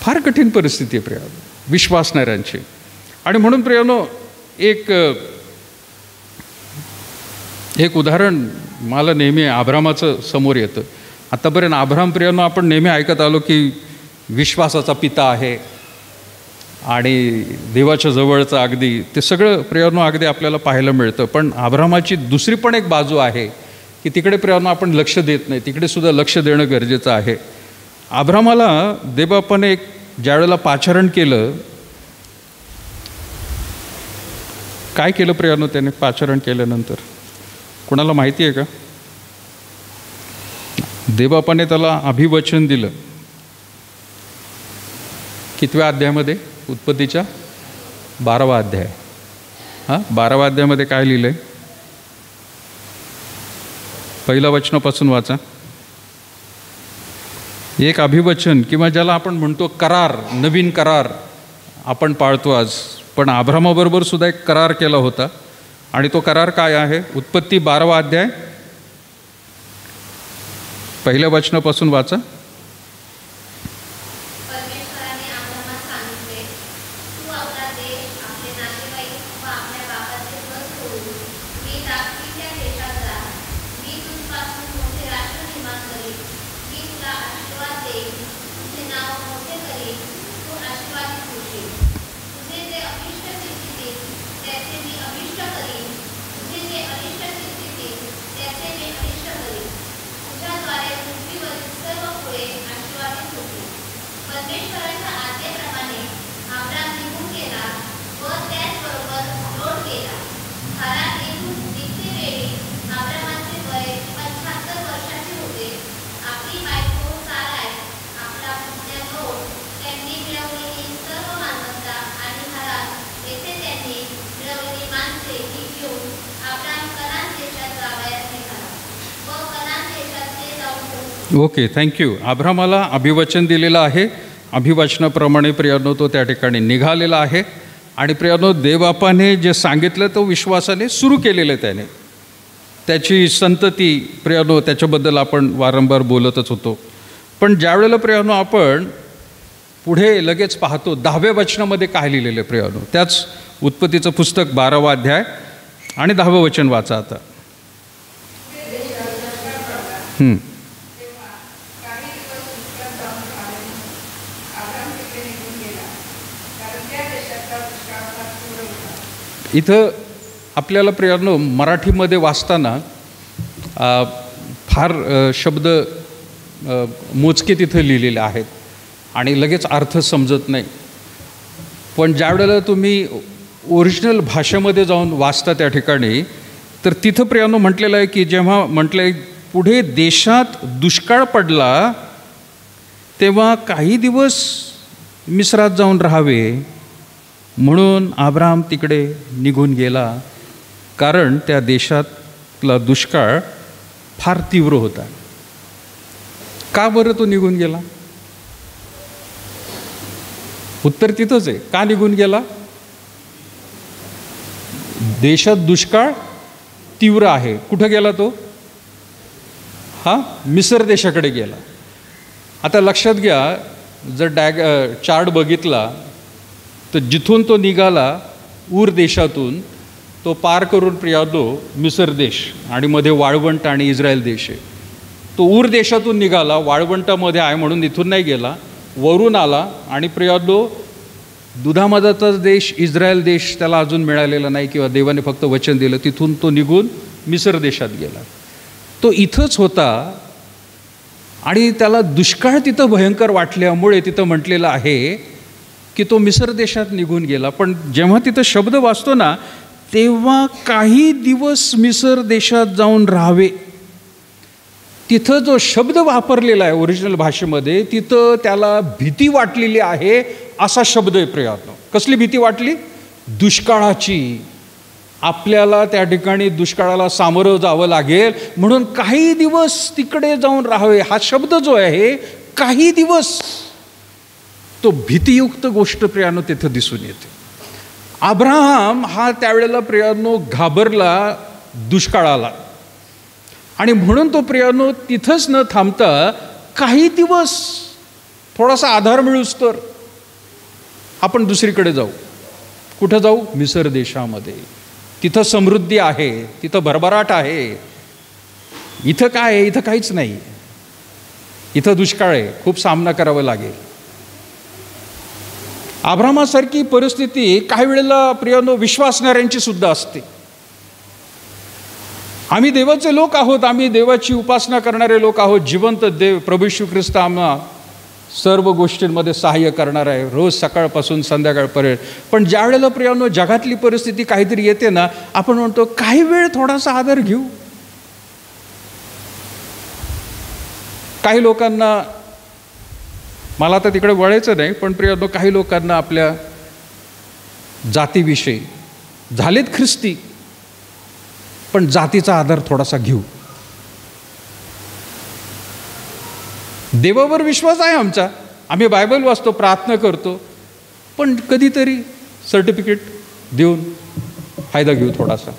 फार कठीण परिस्थिती आहे प्रियानो विश्वासणाऱ्यांची. आणि म्हणून प्रियानो एक उदाहरण मला नेहमी अब्रामाचं समोर येतं. आतापर्यंत अब्राम प्रियानो आपण नेहमी ऐकत आलो की विश्वासाचा पिता आहे आणि देवाच्या जवळचं अगदी ते सगळं प्रियानो अगदी आपल्याला पाहायला मिळतं. पण अब्रामाची दुसरी पण एक बाजू आहे की तिकडे प्रियानो आपण लक्ष देत नाही, तिकडे सुद्धा लक्ष देणं गरजेचं आहे. अब्रामाला देवबापाने ज्यावेळेला पाचारण केलं, काय केलं प्रियानो त्याने पाचारण केल्यानंतर? कोणाला माहिती आहे का? देवबापाने त्याला अभिवचन दिलं. कितव्या अध्यायामध्ये? उत्पत्तीच्या 12वा अध्याय. 12व्या अध्यायामध्ये काय लिहिलंय? पहिल्या वचनापासून वाचा. एक अभिवचन किंवा ज्याला आपण म्हणतो करार, नवीन करार आपण पाळतो आज, पण अब्रामाबरोबर सुद्धा एक करार केला होता. आणि तो करार काय आहे? उत्पत्ती 12वा अध्याय पहिल्या वचनापासून वाचा. Okay, thank you. अब्रामाला अभिवचन दिलेलं आहे. अभिवचनाप्रमाणे प्रियानो तो त्या ठिकाणी निघालेला आहे. आणि प्रियानो देवबापाने जे सांगितलं तो विश्वासाने सुरू केलेलं आहे त्याने. त्याची संतती प्रियानो त्याच्याबद्दल आपण वारंवार बोलतच होतो. पण ज्यावेळेला प्रियानो आपण पुढे लगेच पाहतो 10व्या वचनामध्ये काय लिहिलेलं आहे प्रियानो, त्याच उत्पत्तीचं पुस्तक 12वा अध्याय आणि 10वं वचन वाचा आता. इथं आपल्याला प्रियानो मराठीमध्ये वाचताना फार शब्द मोजके तिथं लिहिलेले आहेत आणि लगेच अर्थ समजत नाही. पण ज्यावेळेला तुम्ही ओरिजिनल भाषेमध्ये जाऊन वाचता त्या ठिकाणी, तर तिथं प्रियानो म्हटलेलं आहे की जेव्हा म्हटलं आहे पुढे देशात दुष्काळ पडला तेव्हा काही दिवस मिस्रात जाऊन राहावे म्हणून अब्राम तिकडे निघून गेला, कारण त्या देशातला दुष्काळ फार तीव्र होता. का बरं तो निघून गेला? उत्तर तिथंच आहे. का निघून गेला? देशात दुष्काळ तीव्र आहे. कुठं गेला तो? मिसर देशाकडे गेला. आता लक्षात घ्या, जर चार्ट बघितला तर जिथून तो निघाला ऊर देशातून, तो पार करून प्रियानो मिसर देश आणि मध्ये वाळवंट आणि इस्रायल देश आहे. तो ऊर देशातून निघाला, वाळवंटामध्ये आहे म्हणून इथून नाही गेला, वरून आला. आणि प्रियानो दुधामधाचाच देश इस्रायल देश त्याला अजून मिळालेला नाही किंवा देवाने फक्त वचन दिलं, तिथून तो निघून मिसर देशात गेला. तो इथंच होता आणि त्याला दुष्काळ तिथं भयंकर वाटल्यामुळे तिथं म्हटलेलं आहे की तो मिसर देशात निघून गेला. पण जेव्हा तिथं शब्द वाचतो ना, तेव्हा काही दिवस मिसर देशात जाऊन राहावे, तिथं जो शब्द वापरलेला आहे ओरिजिनल भाषेमध्ये, तिथं त्याला भीती वाटलेली आहे असा शब्द आहे प्रियानो. कसली भीती वाटली? दुष्काळाची. आपल्याला त्या ठिकाणी दुष्काळाला सामोरं जावं लागेल म्हणून काही दिवस तिकडे जाऊन राहावे. हा शब्द जो आहे काही दिवस, तो भीतियुक्त गोष्ट प्रियानो तिथं दिसून येते. अब्राहम हा त्यावेळेला प्रियानो घाबरला दुष्काळाला, आणि म्हणून तो प्रियानो तिथंच न थांबता काही दिवस थोडासा आधार मिळूच तर आपण दुसरीकडे जाऊ. कुठं जाऊ? मिसर देशामध्ये. तिथं समृद्धी आहे, तिथं भरभराट आहे. इथं काय आहे? इथं काहीच नाही. इथं दुष्काळ आहे, खूप सामना करावा लागेल. अब्राहमासारखी परिस्थिती काही वेळेला प्रियानो विश्वासणाऱ्यांची सुद्धा असते. आम्ही देवाचे लोक आहोत, आम्ही देवाची उपासना करणारे लोक आहोत. जिवंत देव प्रभू येशू ख्रिस्त आम्हाला सर्व गोष्टींमध्ये सहाय्य करणार आहे, रोज सकाळपासून संध्याकाळपर्यंत. पण ज्या वेळेला प्रियानो जगातली परिस्थिती काहीतरी येते ना, आपण म्हणतो काही वेळ थोडासा आधार घेऊ. काही लोकांना, मला आता तिकडे वळायचं नाही, पण प्रियानो काही लोकांना आपल्या जातीविषयी झालेत ख्रिस्ती, पण जातीचा आधार थोडासा घेऊ. देवावर विश्वास आहे आमचा, आम्ही बायबल वाचतो, प्रार्थना करतो, पण कधीतरी सर्टिफिकेट देऊन फायदा घेऊ थोडासा.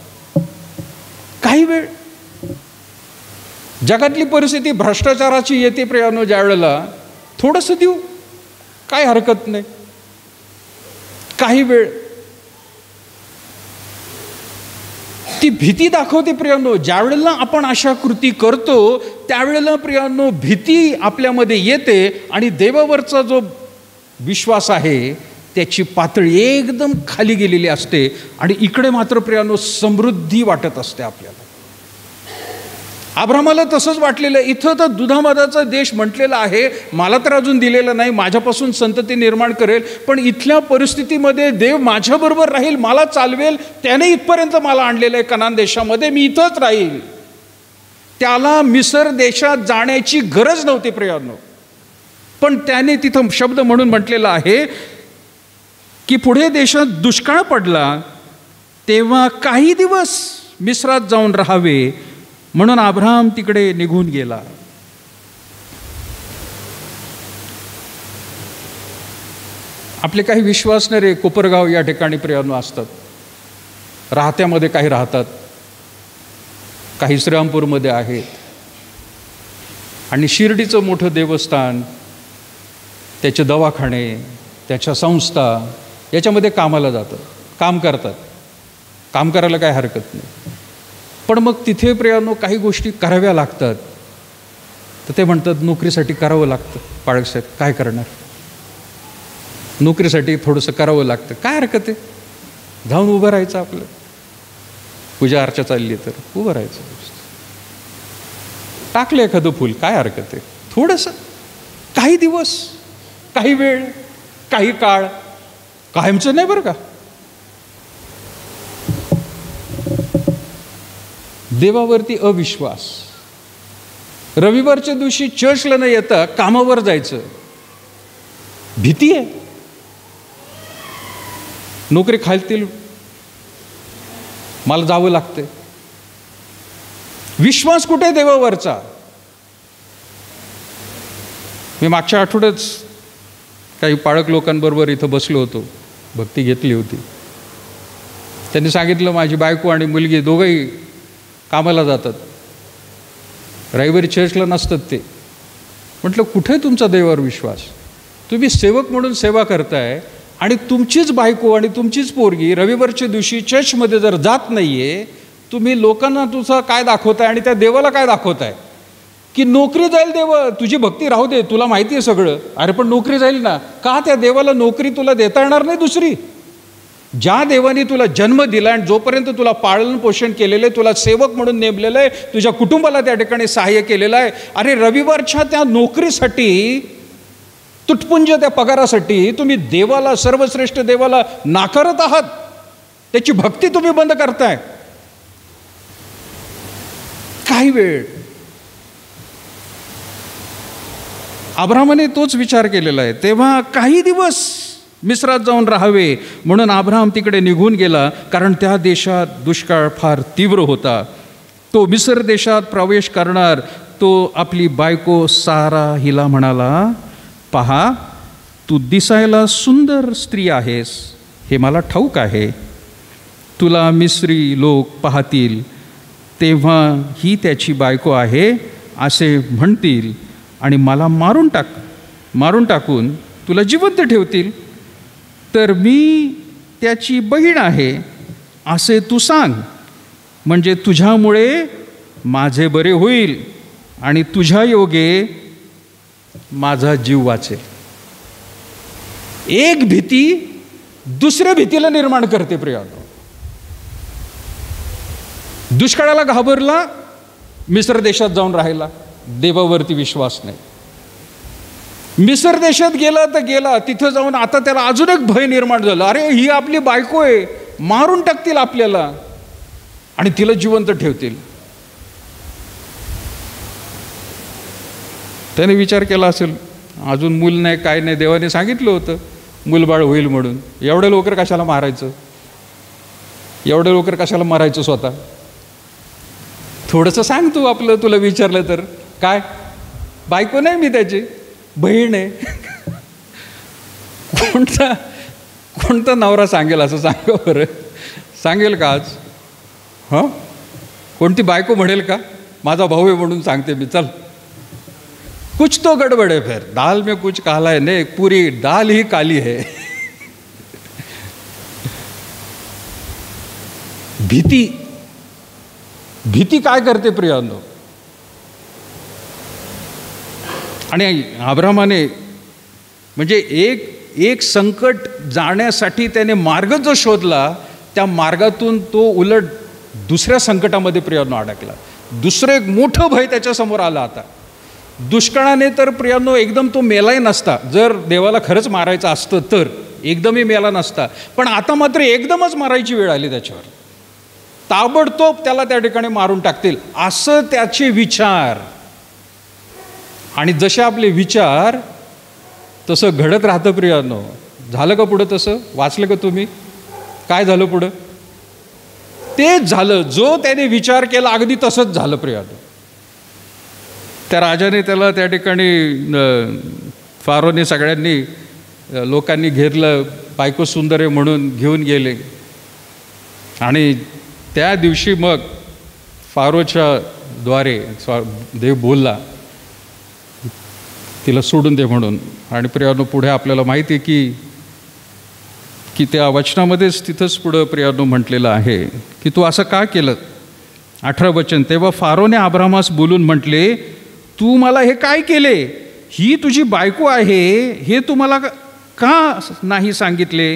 काही वेळ जगातली परिस्थिती भ्रष्टाचाराची येते प्रियानो, ज्या वेळेला थोडंसं देऊ, काय हरकत नाही. काही वेळ ती भीती दाखवते प्रियानो. ज्या वेळेला आपण अशा कृती करतो त्यावेळेला प्रियानो भीती आपल्यामध्ये येते, आणि देवावरचा जो विश्वास आहे त्याची पातळी एकदम खाली गेलेली असते, आणि इकडे मात्र प्रियानो समृद्धी वाटत असते आपल्याला. अब्राहमाला तसंच वाटलेलं. इथं तर दुधामधाचा देश म्हटलेला आहे, मला तर अजून दिलेला नाही, माझ्यापासून संतती निर्माण करेल, पण इथल्या परिस्थितीमध्ये देव माझ्याबरोबर राहील, मला चालवेल, त्याने इथपर्यंत मला आणलेलं आहे कनान देशामध्ये, मी इथंच राहील. त्याला मिसर देशात जाण्याची गरज नव्हती प्रियानो, पण त्याने तिथं शब्द म्हणून म्हटलेला आहे की पुढे देशात दुष्काळ पडला तेव्हा काही दिवस मिस्रात जाऊन राहावे, म्हणून अब्राहम तिकडे निघून गेला. आपले काही विश्वासणारे कोपरगाव या ठिकाणी प्रियानो असतात. राहत्यामध्ये काही राहतात, काही श्रीरामपूरमध्ये आहेत, आणि शिर्डीचं मोठं देवस्थान, त्याचे दवाखाने, त्याच्या संस्था याच्यामध्ये कामाला जातात, काम करतात. काम करायला काही हरकत नाही, पण मग तिथे प्रियानो काही गोष्टी कराव्या लागतात. तर ते म्हणतात नोकरीसाठी करावं लागतं. पाळकसाहेब काय करणार, नोकरीसाठी थोडंसं करावं लागतं, काय हरकत आहे, जाऊन उभं राहायचं. आपलं पूजा अर्चा चालली तर उभं राहायचं, टाकलं एखादं फूल, काय हरकत आहे. थोडंसं काही दिवस, काही वेळ, काही काळ, कायमचं नाही बरं का. देवावरती अविश्वास. रविवारच्या दिवशी चर्चला न येता कामावर जायचं, भीती आहे, नोकरी खालतील, मला जावं लागते. विश्वास कुठे देवावरचा. मी मागच्या आठवड्यात काही पाळक लोकांबरोबर इथं बसलो होतो, भक्ती घेतली होती. त्यांनी सांगितलं माझी बायको आणि मुलगी दोघंही कामाला जातात, रविवारी चर्चला नसतात ते. म्हटलं कुठे तुमचा देवावर विश्वास. तुम्ही सेवक म्हणून सेवा करताय, आणि तुमचीच बायको आणि तुमचीच पोरगी रविवारच्या दिवशी चर्चमध्ये जर जात नाही आहे, तुम्ही लोकांना तुझं काय दाखवताय आणि त्या देवाला काय दाखवताय की नोकरी जाईल. देव तुझी भक्ती राहू दे, तुला माहिती आहे सगळं, अरे पण नोकरी जाईल ना. का त्या देवाला नोकरी तुला देता येणार नाही दुसरी. ज्या देवाने तुला जन्म दिला आणि जोपर्यंत तुला पालन पोषण केलेलं आहे, तुला सेवक म्हणून नेमलेलं आहे, तुझ्या कुटुंबाला त्या ठिकाणी सहाय्य केलेलं आहे, अरे रविवारच्या त्या नोकरीसाठी, तुटपुंज त्या पगारासाठी तुम्ही देवाला, सर्वश्रेष्ठ देवाला नाकारत आहात. त्याची भक्ती तुम्ही बंद करताय. काही वेळ अब्राहमाने तोच विचार केलेला आहे. तेव्हा काही दिवस मिस्रात जाऊन राहावे म्हणून अब्राहम तिकडे निघून गेला, कारण त्या देशात दुष्काळ फार तीव्र होता. तो मिस्र देशात प्रवेश करणार, तो आपली बायको सारा हिला म्हणाला, पहा तू दिसायला सुंदर स्त्री आहेस हे मला ठाऊक आहे. तुला मिस्री लोक पाहतील तेव्हा ही त्याची बायको आहे असे म्हणतील आणि मला मारून टाकून तुला जिवंत ठेवतील. तर मी त्याची बहीण आहे असे तू सांग, म्हणजे तुझ्यामुळे माझे बरे होईल आणि तुझ्या योगे माझा जीव वाचेल. एक भीती दुसऱ्या भीतीला निर्माण करते प्रियानो. दुष्काळाला घाबरला, मिस्र देशात जाऊन राहिला, देवावरती विश्वास नाही. मिस्र देशात गेला तर गेला, तिथं जाऊन आता त्याला अजून एक भय निर्माण झालं. अरे ही आपली बायको आहे, मारून टाकतील आपल्याला आणि तिला जिवंत ठेवतील. त्याने विचार केला असेल, अजून मूल नाही काय नाही, देवाने सांगितलं होतं मूलबाळ होईल म्हणून. एवढ्या लवकर कशाला मारायचं, एवढ्या लवकर कशाला मारायचं स्वतः. थोडंसं सांग तू आपलं, तुला विचारलं तर. काय बायको नाही मी त्याची, बहीण आहे. कोणता नवरा सांगेल असं, सांगा बरं. सांगेल का आज? हां, कोणती बायको म्हणेल का माझा भाऊ आहे म्हणून सांगते मी, चल. कुछ तो गडबड है, फिर दाल में कुछ काला है. नहीं, पूरी दाल ही काली है. भीती काय करते प्रियांनो. आणि अब्रामाने म्हणजे एक संकट जाण्यासाठी त्याने मार्ग जो शोधला, त्या मार्गातून तो उलट दुसऱ्या संकटामध्ये प्रियांनो अडकला. दुसरं एक मोठं भय त्याच्यासमोर आलं. आता दुष्काळाने तर प्रियांनो एकदम तो मेलाही नसता, जर देवाला खरंच मारायचं असतं तर एकदमही मेला नसता. पण आता मात्र एकदमच मारायची वेळ आली त्याच्यावर. ताबडतोब त्याला त्या ठिकाणी मारून टाकतील असं त्याचे विचार. आणि जसे आपले विचार तसं घडत राहतं प्रियांनो. झालं का पुढं तसं? वाचलं का तुम्ही? काय झालं पुढं? तेच झालं, जो त्याने विचार केला अगदी तसंच झालं प्रियांनो. त्या राजाने त्याला त्या ठिकाणी, फारोने सगळ्यांनी लोकांनी घेरलं, बायको सुंदर आहे म्हणून घेऊन गेले. आणि त्या दिवशी मग फारोच्या द्वारे देव बोलला तिला सोडून दे म्हणून. आणि प्रियांनो पुढे आपल्याला माहिती आहे की त्या वचनामध्येच तिथंच पुढं प्रियांनो म्हटलेलं आहे की तू असं का केलं. 18 वचन, तेव्हा फारोने अब्रामास बोलून म्हटले, तू मला हे काय केले? ही तुझी बायको आहे हे तू मला का नाही सांगितले?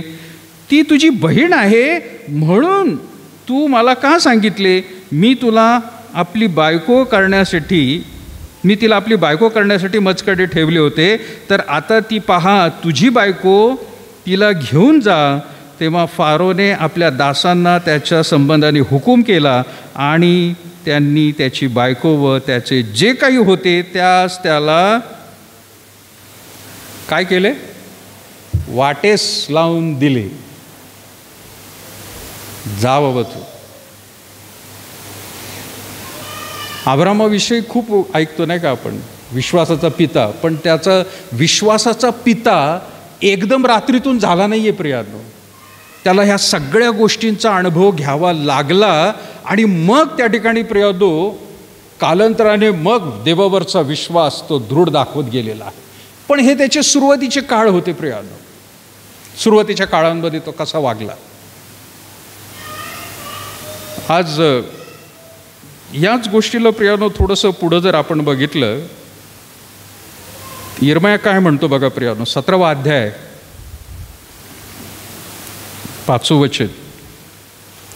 ती तुझी बहीण आहे म्हणून तू मला का सांगितले? मी तिला आपली बायको करण्यासाठी मजकडे ठेवले होते, तर आता ती पहा तुझी बायको, तिला घेऊन जा. तेव्हा फारोने आपल्या दासांना त्याच्या संबंधाने हुकूम केला आणि त्यांनी त्याची बायको व त्याचे जे काही होते त्यास त्याला काय केले? वाटेस लावून दिले. जा बाबा तू. अब्रामाविषयी खूप ऐकतो नाही का आपण, विश्वासाचा पिता. पण त्याचा विश्वासाचा पिता एकदम रात्रीतून झाला नाही आहे प्रियांनो. त्याला ह्या सगळ्या गोष्टींचा अनुभव घ्यावा लागला आणि मग त्या ठिकाणी प्रियांनो कालांतराने मग देवावरचा विश्वास तो दृढ दाखवत गेलेला आहे. पण हे त्याचे सुरुवातीचे काळ होते प्रियांनो. सुरुवातीच्या काळांमध्ये तो कसा वागला. आज याच गोष्टीला प्रियांनो थोडंसं पुढं जर आपण बघितलं, यिर्मया काय म्हणतो बघा प्रियांनो, 17वा अध्याय 5 वचन.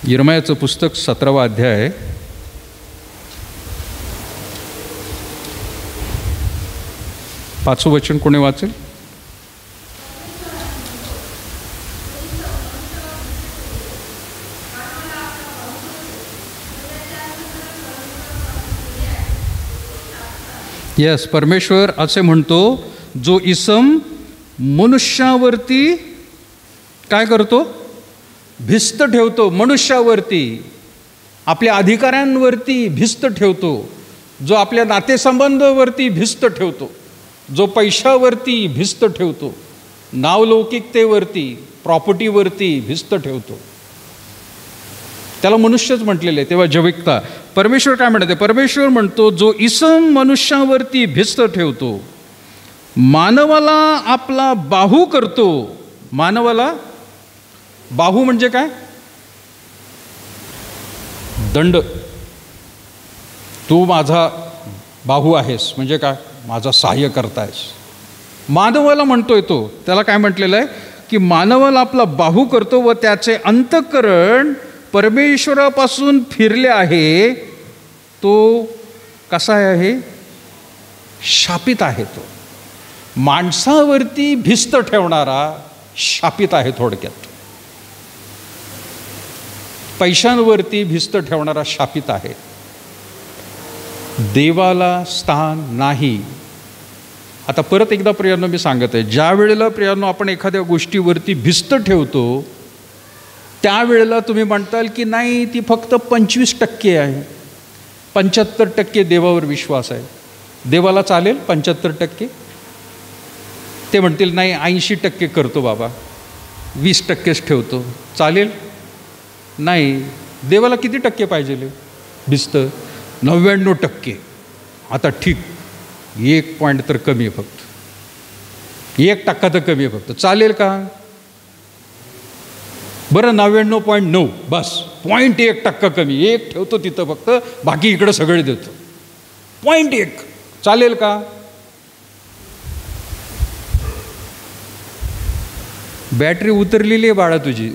यिर्मयाचं पुस्तक 17वा अध्याय 5 वचन कोणी वाचेल? यस, परमेश्वर असे म्हणतो, जो इसम मनुष्यावरती काय करतो? भिस्त ठेवतो. मनुष्यावरती, आपल्या अधिकाऱ्यांवरती भिस्त ठेवतो, जो आपल्या नातेसंबंधावरती भिस्त ठेवतो, जो पैशावरती भिस्त ठेवतो, नावलौकिकतेवरती, प्रॉपर्टीवरती भिस्त ठेवतो. त्याला मनुष्यच म्हटलेलं आहे. तेव्हा जैविकता. परमेश्वर काय म्हणते? परमेश्वर म्हणतो, जो इसम मनुष्यावरती भिस्त ठेवतो, मानवाला आपला बाहू करतो. मानवाला बाहू म्हणजे काय? दंड. तू माझा बाहू आहेस म्हणजे काय? माझा सहाय्य करतायस. मानवाला म्हणतोय तो. त्याला काय म्हटलेलं आहे की मानवाला आपला बाहू करतो व त्याचे अंतःकरण परमेश्वरापासून फिरले आहे. तो कसा आहे? शापित आहे. तो माणसावरती भिस्त ठेवणारा शापित आहे. थोडक्यात पैशांवरती भिस्त ठेवणारा शापित आहे. देवाला स्थान नाही. आता परत एकदा प्रियांनो मी सांगत आहे, ज्या वेळेला प्रियांनो आपण एखाद्या गोष्टीवरती भिस्त ठेवतो त्यावेळेला तुम्ही म्हणताल की नाही, ती फक्त 25% आहे, 75% देवावर विश्वास आहे. देवाला चालेल 75%? ते म्हणतील नाही 80% करतो बाबा, 20%च ठेवतो, चालेल? नाही. देवाला किती टक्के पाहिजे भिस्त? 99%. आता ठीक, 1 पॉईंट तर कमी आहे, फक्त 1% तर कमी आहे फक्त, चालेल का? बरं 99.9, बस 0.1% कमी, 1 ठेवतो तिथं फक्त, बाकी इकडं सगळे देतो. 0.1 चालेल का? बॅटरी उतरलेली आहे बाळा तुझी,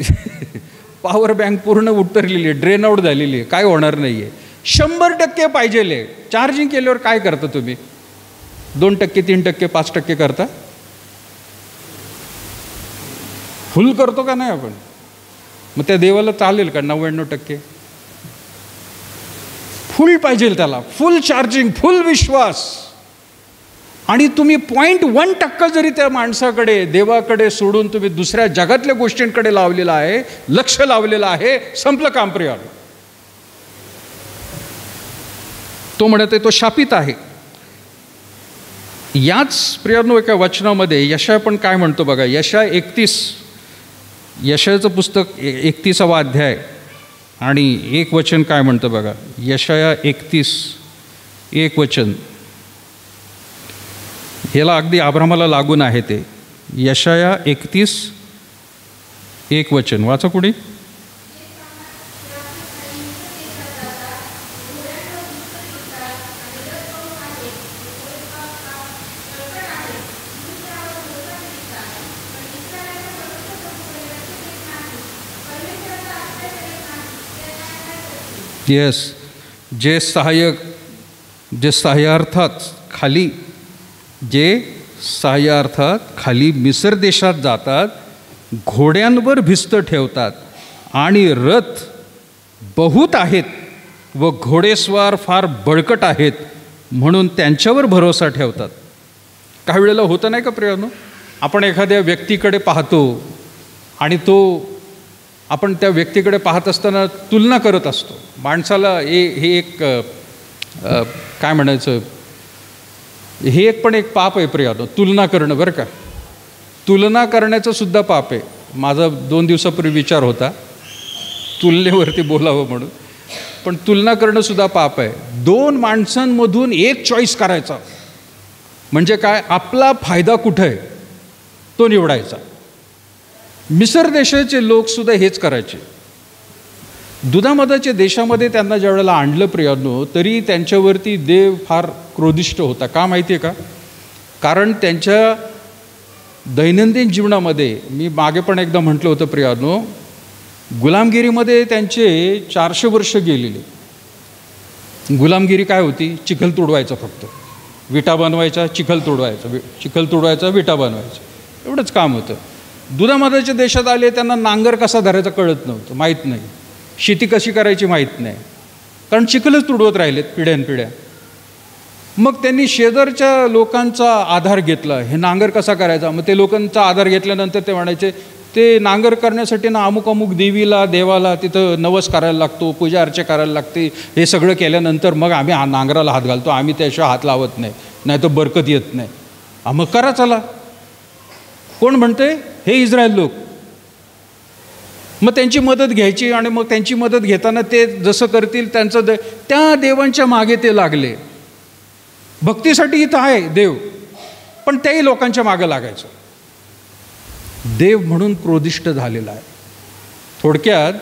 पॉवर बँक पूर्ण उतरलेली आहे, ड्रेन आउट झालेली आहे, काय होणार नाही आहे. 100% पाहिजे. चार्जिंग केल्यावर काय करता तुम्ही? 2%, 3%, 5% करता? फुल करतो का नाही आपण? मग त्या देवाला चालेल का 99%? फुल पाहिजे त्याला, फुल चार्जिंग, फुल विश्वास. आणि तुम्ही 0.1% जरी त्या माणसाकडे, देवाकडे सोडून तुम्ही दुसऱ्या जगातल्या गोष्टींकडे लावलेला आहे, लक्ष लावलेलं आहे, संपलं काम प्रिय. तो म्हणत आहे तो शापित आहे. याच प्रियांनो एका वचनामध्ये यशाया पण काय म्हणतो बघा. यशाया 31, यशायाचं पुस्तक 31वा अध्याय आणि 1 वचन काय म्हणतं बघा. यशाया 31, 1 वचन. ह्याला अगदी अब्रामाला लागून आहे ते. यशाया 31, 1 वचन वाचा कुणी. येस, जे सहाय्यार्थात खाली मिसर देशात जातात, घोड्यांवर भिस्त ठेवतात आणि रथ बहुत आहेत व घोडेस्वार फार बळकट आहेत म्हणून त्यांच्यावर भरोसा ठेवतात. काही वेळेला होतं नाही का प्रियांनो, आपण एखाद्या व्यक्तीकडे पाहतो आणि आपण त्या व्यक्तीकडे पाहत असताना तुलना करत असतो. माणसाला हे एक काय म्हणायचं, हे पण एक पाप आहे प्रियांनो, तुलना करणं. बरं का, तुलना करण्याचं सुद्धा पाप आहे. माझा 2 दिवसापूर्वी विचार होता तुलनेवरती बोलावं म्हणून, पण तुलना करणं सुद्धा पाप आहे. 2 माणसांमधून एक चॉईस करायचा म्हणजे काय, आपला फायदा कुठं आहे तो निवडायचा. मिसर देशाचे लोकसुद्धा हेच करायचे. दुधामधाच्या देशामध्ये त्यांना ज्या वेळेला आणलं प्रियांनो, तरी त्यांच्यावरती देव फार क्रोधिष्ट होता. का माहिती आहे का? कारण त्यांच्या दैनंदिन जीवनामध्ये, मी मागे पण एकदा म्हटलं होतं प्रियांनो, गुलामगिरीमध्ये त्यांचे 400 वर्ष गेलेले. गुलामगिरी काय होती? चिखल तुडवायचा, फक्त विटा बनवायचा, चिखल तुडवायचा, विटा बनवायचा, एवढंच काम होतं. दुधामधाच्या देशात आले, त्यांना नांगर कसा धरायचा कळत नव्हतं, माहीत नाही. शेती कशी करायची माहीत नाही, कारण चिखलच तुडवत राहिलेत पिढ्यानपिढ्या. मग त्यांनी शेजारच्या लोकांचा आधार घेतला, हे नांगर कसा करायचा. मग ते लोकांचा आधार घेतल्यानंतर ते म्हणायचे, ते नांगर करण्यासाठी ना अमुक देवीला, देवाला तिथं नवस करायला लागतो, पूजा अर्चा करायला लागते. हे सगळं केल्यानंतर मग आम्ही नांगराला हात घालतो, आम्ही त्याशिवाय हात लावत नाही, नाही तर बरकत येत नाही. मग करा चला. कोण म्हणते? हे इस्रायल लोक. मग त्यांची मदत घ्यायची आणि मग त्यांची मदत घेताना ते जसं करतील त्यांचं त्या देवांच्या मागे ते लागले. भक्तीसाठी इथं आहे देव, पण त्याही लोकांच्या मागे लागायचं. देव म्हणून क्रोधिष्ट झालेला आहे. थोडक्यात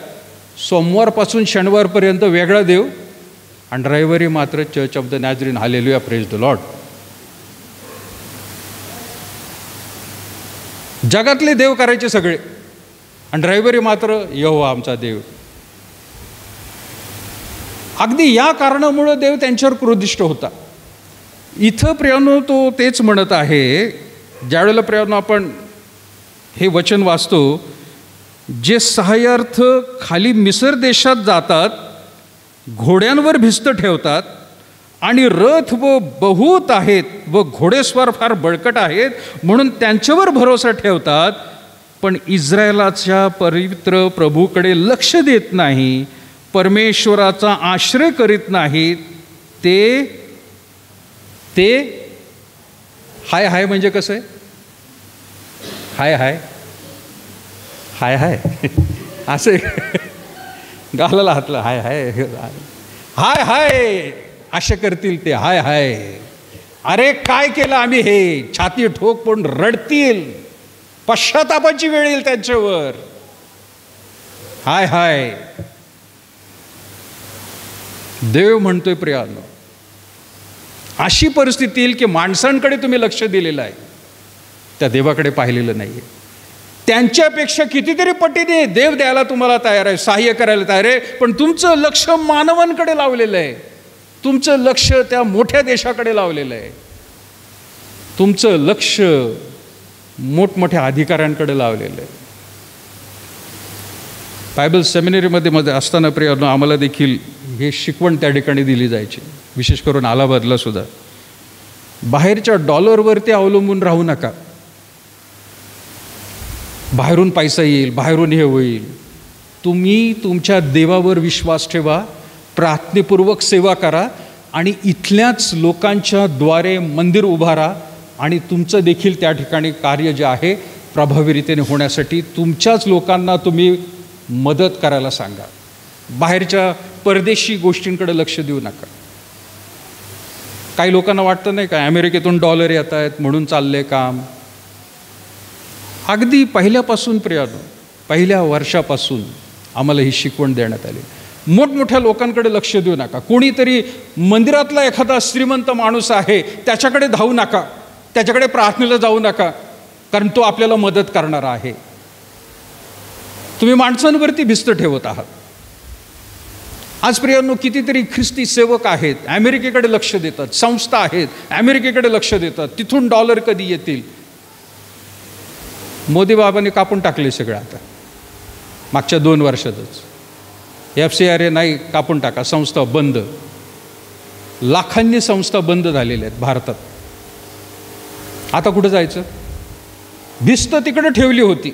सोमवारपासून शनिवारपर्यंत वेगळा देव आणि रविवारी मात्र church of the Nazarene, hallelujah, praise the Lord. जगातले देव करायचे सगळे आणि रविवारी मात्र यहोवा आमचा देव. अगदी या कारणामुळं देव त्यांच्यावर क्रोधिष्ट होता. इथं प्रियानो तो तेच म्हणत आहे. ज्यावेळेला प्रियानो आपण हे वचन वाचतो, जे सहाय्यार्थ खाली मिसर देशात जातात, घोड्यांवर भिस्त ठेवतात आणि रथ व बहुत आहेत व घोडेस्वार फार बळकट आहेत म्हणून त्यांच्यावर भरोसा ठेवतात, पण इस्रायलाच्या पवित्र प्रभूकडे लक्ष देत नाही, परमेश्वराचा आश्रय करीत नाहीत, ते हाय हाय म्हणजे कसं आहे? हाय हाय हाय हाय असे गालाला हातलं हाय हाय हाय हाय असे करतील ते. हाय हाय, अरे काय केलं आम्ही हे, छाती ठोक पण रडतील, पश्चातापाची वेळ येईल त्यांच्यावर. हाय हाय. देव म्हणतोय प्रियानो, अशी परिस्थिती येईल की माणसांकडे तुम्ही लक्ष दिलेलं आहे, त्या देवाकडे पाहिलेलं नाही आहे. त्यांच्यापेक्षा कितीतरी पटीने देव द्यायला तुम्हाला तयार आहे, सहाय्य करायला तयार आहे, पण तुमचं लक्ष मानवांकडे लावलेलं आहे, तुमचं लक्ष त्या मोठ्या देशाकडे लावलेलं आहे, तुमचं लक्ष मोठमोठ्या अधिकाऱ्यांकडे लावलेलं आहे. बायबल सेमिनरीमध्ये असताना प्रियानो आम्हाला देखील हे शिकवण त्या ठिकाणी दिली जायची, विशेष करून अलाहाबादला सुद्धा. बाहेरच्या डॉलरवरती अवलंबून राहू नका. बाहेरून पैसा येईल, बाहेरून हे होईल. तुम्ही तुमच्या देवावर विश्वास ठेवा, प्रार्थनेपूर्वक सेवा करा आणि इथल्याच लोकांच्या द्वारे मंदिर उभारा आणि तुमचं देखील त्या ठिकाणी कार्य जे आहे प्रभावीरितीने होण्यासाठी तुमच्याच लोकांना तुम्ही मदत करायला सांगा. बाहेरच्या परदेशी गोष्टींकडे लक्ष देऊ नका. काही लोकांना वाटतं नाही का, अमेरिकेतून डॉलर येत आहेत म्हणून चालले काम. अगदी पहिल्यापासून प्रियानो, पहिल्या वर्षापासून आम्हाला ही शिकवण देण्यात आली. मोठमोठ्या लोकांकडे लक्ष देऊ नका. कोणीतरी मंदिरातला एखादा श्रीमंत माणूस आहे त्याच्याकडे धावू नका, त्याच्याकडे प्रार्थनेला जाऊ नका, कारण तो आपल्याला मदत करणारा आहे. तुम्ही माणसांवरती भिस्त ठेवत आहात. आज प्रियांनो कितीतरी ख्रिस्ती सेवक आहेत, अमेरिकेकडे लक्ष देतात, संस्था आहेत अमेरिकेकडे लक्ष देतात, तिथून डॉलर कधी येतील. मोदी बाबांनी कापून टाकले सगळं. आता मागच्या 2 वर्षातच FCRA नाही, कापून टाका, संस्था बंद. लाखांनी संस्था बंद झालेल्या आहेत भारतात. आता कुठं जायचं? भिस्त तिकडे ठेवली होती.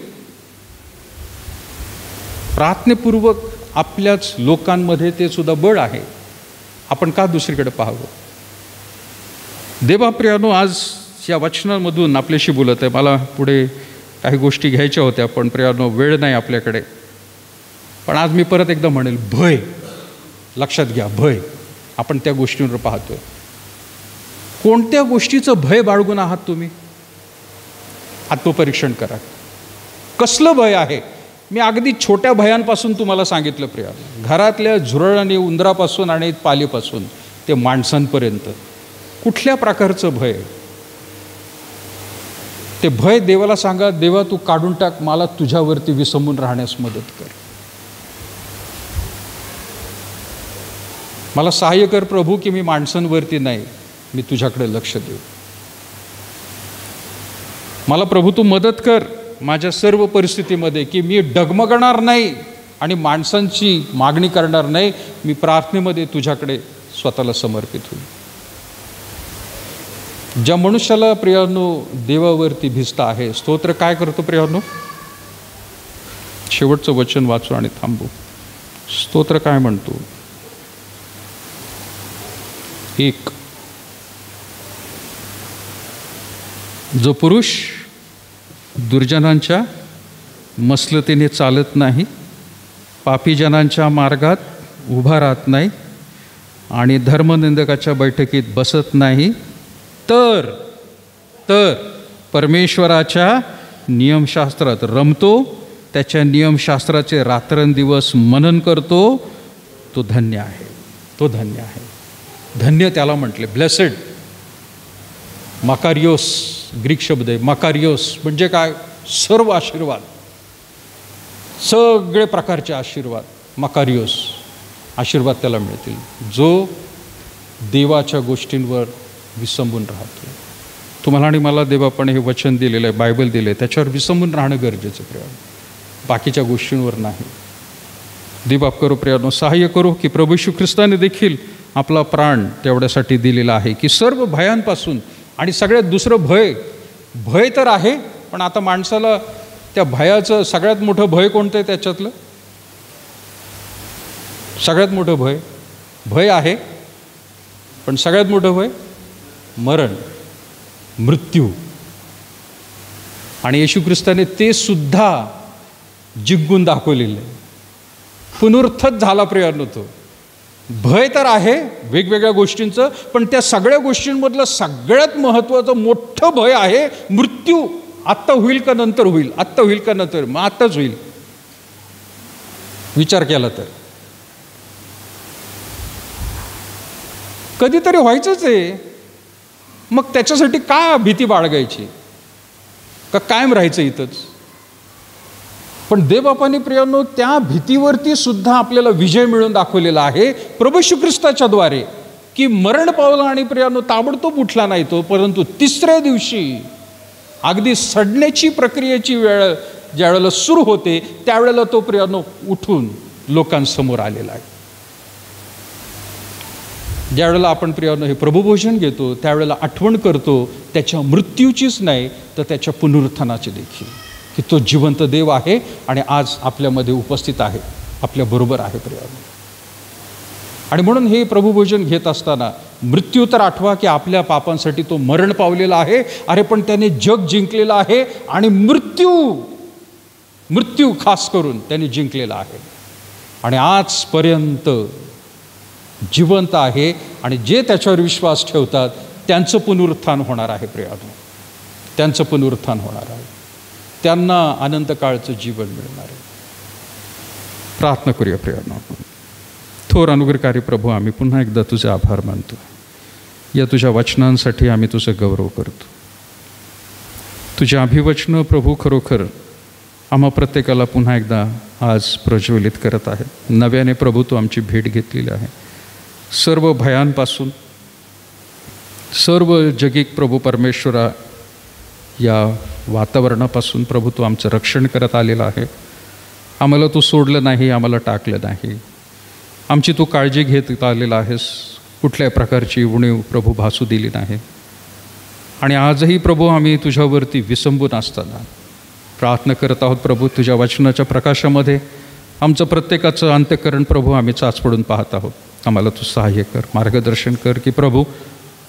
प्रार्थनेपूर्वक आपल्याच लोकांमध्ये ते सुद्धा बळ आहे. आपण का दुसरीकडे पाहावं? देवाप्रियानो आज या वचनामधून आपल्याशी बोलत आहे. मला पुढे काही गोष्टी घ्यायच्या होत्या, पण प्रियानो वेळ नाही आपल्याकडे. पण आज मी परत एकदा म्हणेल, भय लक्षात घ्या. भय आपण त्या गोष्टींवर पाहतोय. कोणत्या गोष्टीचं भय बाळगून आहात तुम्ही? आत्मपरीक्षण करा. कसलं भय आहे? मी अगदी छोट्या भयांपासून तुम्हाला सांगितलं प्रिया. घरातल्या झुरळ आणि उंदरापासून आणि पालीपासून ते माणसांपर्यंत कुठल्या प्रकारचं भय? ते भय देवाला सांगा, देवा तू काढून टाक, मला तुझ्यावरती विसंबून राहण्यास मदत कर. मला सहाय्य कर प्रभू की मी माणसांवरती नाही, मी तुझ्याकडे लक्ष देऊ. मला प्रभू तू मदत कर माझ्या सर्व परिस्थितीमध्ये की मी डगमगणार नाही आणि माणसांची मागणी करणार नाही. मी प्रार्थनेमध्ये तुझ्याकडे स्वतःला समर्पित होईल. ज्या मनुष्याला प्रियानो देवावरती भिस्त आहे, स्तोत्र काय करतो प्रियानो? शेवटचं वचन वाचू आणि थांबू. स्तोत्र काय म्हणतो? 1 जो पुरुष दुर्जनांच्या मसलतीने चालत नाही, पापीजनांच्या मार्गात उभा राहत नाही आणि धर्मनिंदकाच्या बैठकीत बसत नाही, तर परमेश्वराच्या नियमशास्त्रात रमतो, त्याच्या नियमशास्त्राचे रात्रंदिवस मनन करतो, तो धन्य आहे. तो धन्य आहे. धन्य त्याला म्हटले, ब्लेसेड. माकारियोस ग्रीक शब्द आहे. माकारियोस म्हणजे काय? सर्व आशीर्वाद, सगळे प्रकारचे आशीर्वाद. माकारियोस आशीर्वाद त्याला मिळतील जो देवाच्या गोष्टींवर विसंबून राहतो. तुम्हाला आणि मला देवापणे हे वचन दिलेलं आहे, बायबल दिलं आहे, त्याच्यावर विसंबून राहणं गरजेचं प्रियानो, बाकीच्या गोष्टींवर नाही. देवबाप करू प्रियानो, सहाय्य करू की प्रभू येशू ख्रिस्ताने देखील आपला प्राण तेवढ्यासाठी दिलेला आहे की सर्व भयांपासून. आणि सगळ्यात दुसरं भय तर आहे, पण आता माणसाला त्या भयाचं सगळ्यात मोठं भय कोणतं आहे? त्याच्यातलं सगळ्यात मोठं भय आहे, पण सगळ्यात मोठं भय मरण, मृत्यू. आणि येशू ख्रिस्ताने ते सुद्धा जिंकून दाखवलेलं आहे. पुनरुत्थित झाला प्रियानो तो. भय तर आहे वेगवेगळ्या गोष्टींचं, पण त्या सगळ्या गोष्टींमधलं सगळ्यात महत्त्वाचं मोठं भय आहे मृत्यू. आत्ता होईल का नंतर होईल, आत्ता होईल का नंतर, मग आत्ताच होईल. विचार केला तर कधीतरी व्हायचंच आहे. मग त्याच्यासाठी काय भीती बाळगायची का कायम राहायचं इथंच? पण देवबापाने प्रियानो त्या भीतीवरती सुद्धा आपल्याला विजय मिळवून दाखवलेला आहे प्रभू येशू ख्रिस्ताच्या द्वारे, की मरण पावला आणि प्रियानो ताबडतोब उठला नाही तो, परंतु तिसऱ्या दिवशी अगदी सडण्याची प्रक्रियेची वेळ ज्या वेळेला सुरू होते त्यावेळेला तो प्रियानो उठून लोकांसमोर आलेला आहे. ज्या वेळेला आपण प्रियानो हे प्रभुभोजन घेतो त्यावेळेला आठवण करतो त्याच्या मृत्यूचीच नाही तर त्याच्या पुनरुत्थानाची देखील, की तो जिवंत देव आहे आणि आज आपल्यामध्ये उपस्थित आहे, आपल्याबरोबर आहे प्रियानो. आणि म्हणून हे प्रभुभोजन घेत असताना मृत्यू तर आठवा की आपल्या पापांसाठी तो मरण पावलेला आहे. अरे पण त्याने जग जिंकलेलं आहे आणि मृत्यू खास करून त्याने जिंकलेला आहे आणि आजपर्यंत जिवंत आहे. आणि जे त्याच्यावर विश्वास ठेवतात त्यांचं पुनरुत्थान होणार आहे प्रियानो, त्यांचं पुनरुत्थान होणार आहे, त्यांना अनंतकाळचं जीवन मिळणार आहे. प्रार्थना करूया प्रियानो. थोर अनुग्रहकारी प्रभू, आम्ही पुन्हा एकदा तुझे आभार मानतो. या तुझ्या वचनांसाठी आम्ही तुझं गौरव करतो. तुझ्या अभिवचनं प्रभू खरोखर आम्हा प्रत्येकाला पुन्हा एकदा आज प्रज्वलित करत आहेत. नव्याने प्रभू तू आमची भेट घेतलेली आहे. सर्व भयांपासून, सर्व जगिक प्रभू परमेश्वरा या वातावरणापासून प्रभू तू आमचं रक्षण करत आलेलं आहे. आम्हाला तू सोडलं नाही, आम्हाला टाकलं नाही. आमची तू काळजी घेत आलेला आहेस. कुठल्याही प्रकारची उणीव प्रभू भासू दिली नाही. आणि आजही प्रभू आम्ही तुझ्यावरती विसंबून असताना प्रार्थना करत आहोत प्रभू, तुझ्या वचनाच्या प्रकाशामध्ये आमचं प्रत्येकाचं अंतःकरण प्रभू आम्ही चाचपडून पाहत आहोत. आम्हाला तू सहाय्य कर, मार्गदर्शन कर की प्रभू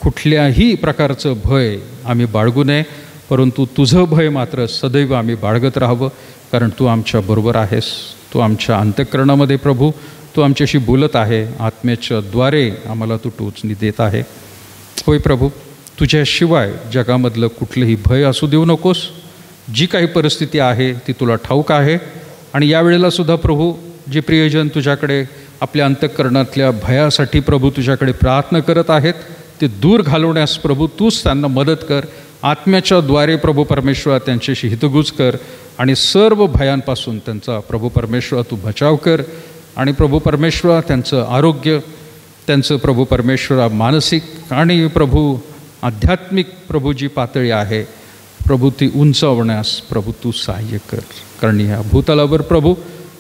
कुठल्याही प्रकारचं भय आम्ही बाळगू नये, परंतु तुझं भय मात्र सदैव आम्ही बाळगत राहावं, कारण तू आमच्याबरोबर आहेस. तू आमच्या अंतःकरणामध्ये प्रभू तू आमच्याशी बोलत आहे, आत्म्याच्या द्वारे आम्हाला तू टोचणी देत आहे. होय प्रभू, तुझ्याशिवाय जगामधलं कुठलंही भय असू देऊ नकोस. जी काही परिस्थिती आहे ती तुला ठाऊक आहे. आणि यावेळेला सुद्धा प्रभू जे प्रियजन तुझ्याकडे आपल्या अंतःकरणातल्या भयासाठी प्रभू तुझ्याकडे प्रार्थना करत आहेत ते दूर घालवण्यास प्रभू तूच त्यांना मदत कर. आत्म्याच्या द्वारे प्रभू परमेश्वर त्यांच्याशी हितगुज कर आणि सर्व भयांपासून त्यांचा प्रभू परमेश्वर तू बचाव कर. आणि प्रभू परमेश्वर त्यांचं आरोग्य, त्यांचं प्रभू परमेश्वर मानसिक आणि प्रभू आध्यात्मिक प्रभू जी पातळी आहे प्रभू ती उंचावण्यास प्रभू तू सहाय्य कर. कारण ह्या भूतलावर प्रभू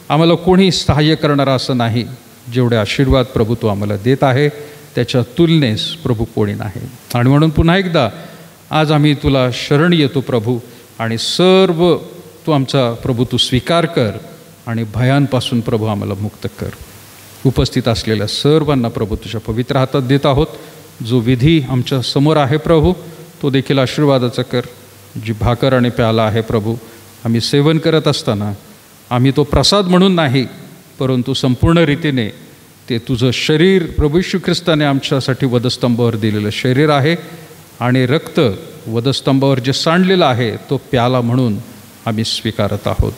आम्हाला कोणी सहाय्य करणारा असं नाही. जेवढे आशीर्वाद प्रभू तू आम्हाला देत आहे त्याच्या तुलनेस प्रभू कोणी नाही. आणि म्हणून पुन्हा एकदा आज आम्ही तुला शरण येतो प्रभू, आणि सर्व तू आमचा प्रभू तू स्वीकार कर आणि भयांपासून प्रभू आम्हाला मुक्त कर. उपस्थित असलेल्या सर्वांना प्रभू तुझ्या पवित्र हातात देत आहोत. जो विधी आमच्या समोर आहे प्रभू तो देखील आशीर्वादाचा कर. जी भाकर आणि प्याला आहे प्रभू, आम्ही सेवन करत असताना आम्ही तो प्रसाद म्हणून नाही, परंतु संपूर्ण रीतीने ते तुझं शरीर प्रभू येशू ख्रिस्ताने आमच्यासाठी वधस्तंभावर दिलेलं शरीर आहे आणि रक्त वधस्तंभावर जे सांडलेलं आहे तो प्याला म्हणून आम्ही स्वीकारत आहोत.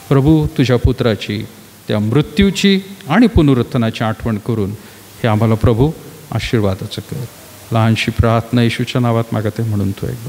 प्रभू, तुझ्या पुत्राची त्या मृत्यूची आणि पुनरुत्थानाची आठवण करून हे आम्हाला प्रभू आशीर्वादाचं कर. लहानशी प्रार्थना येशूच्या नावात मागते म्हणून तो एक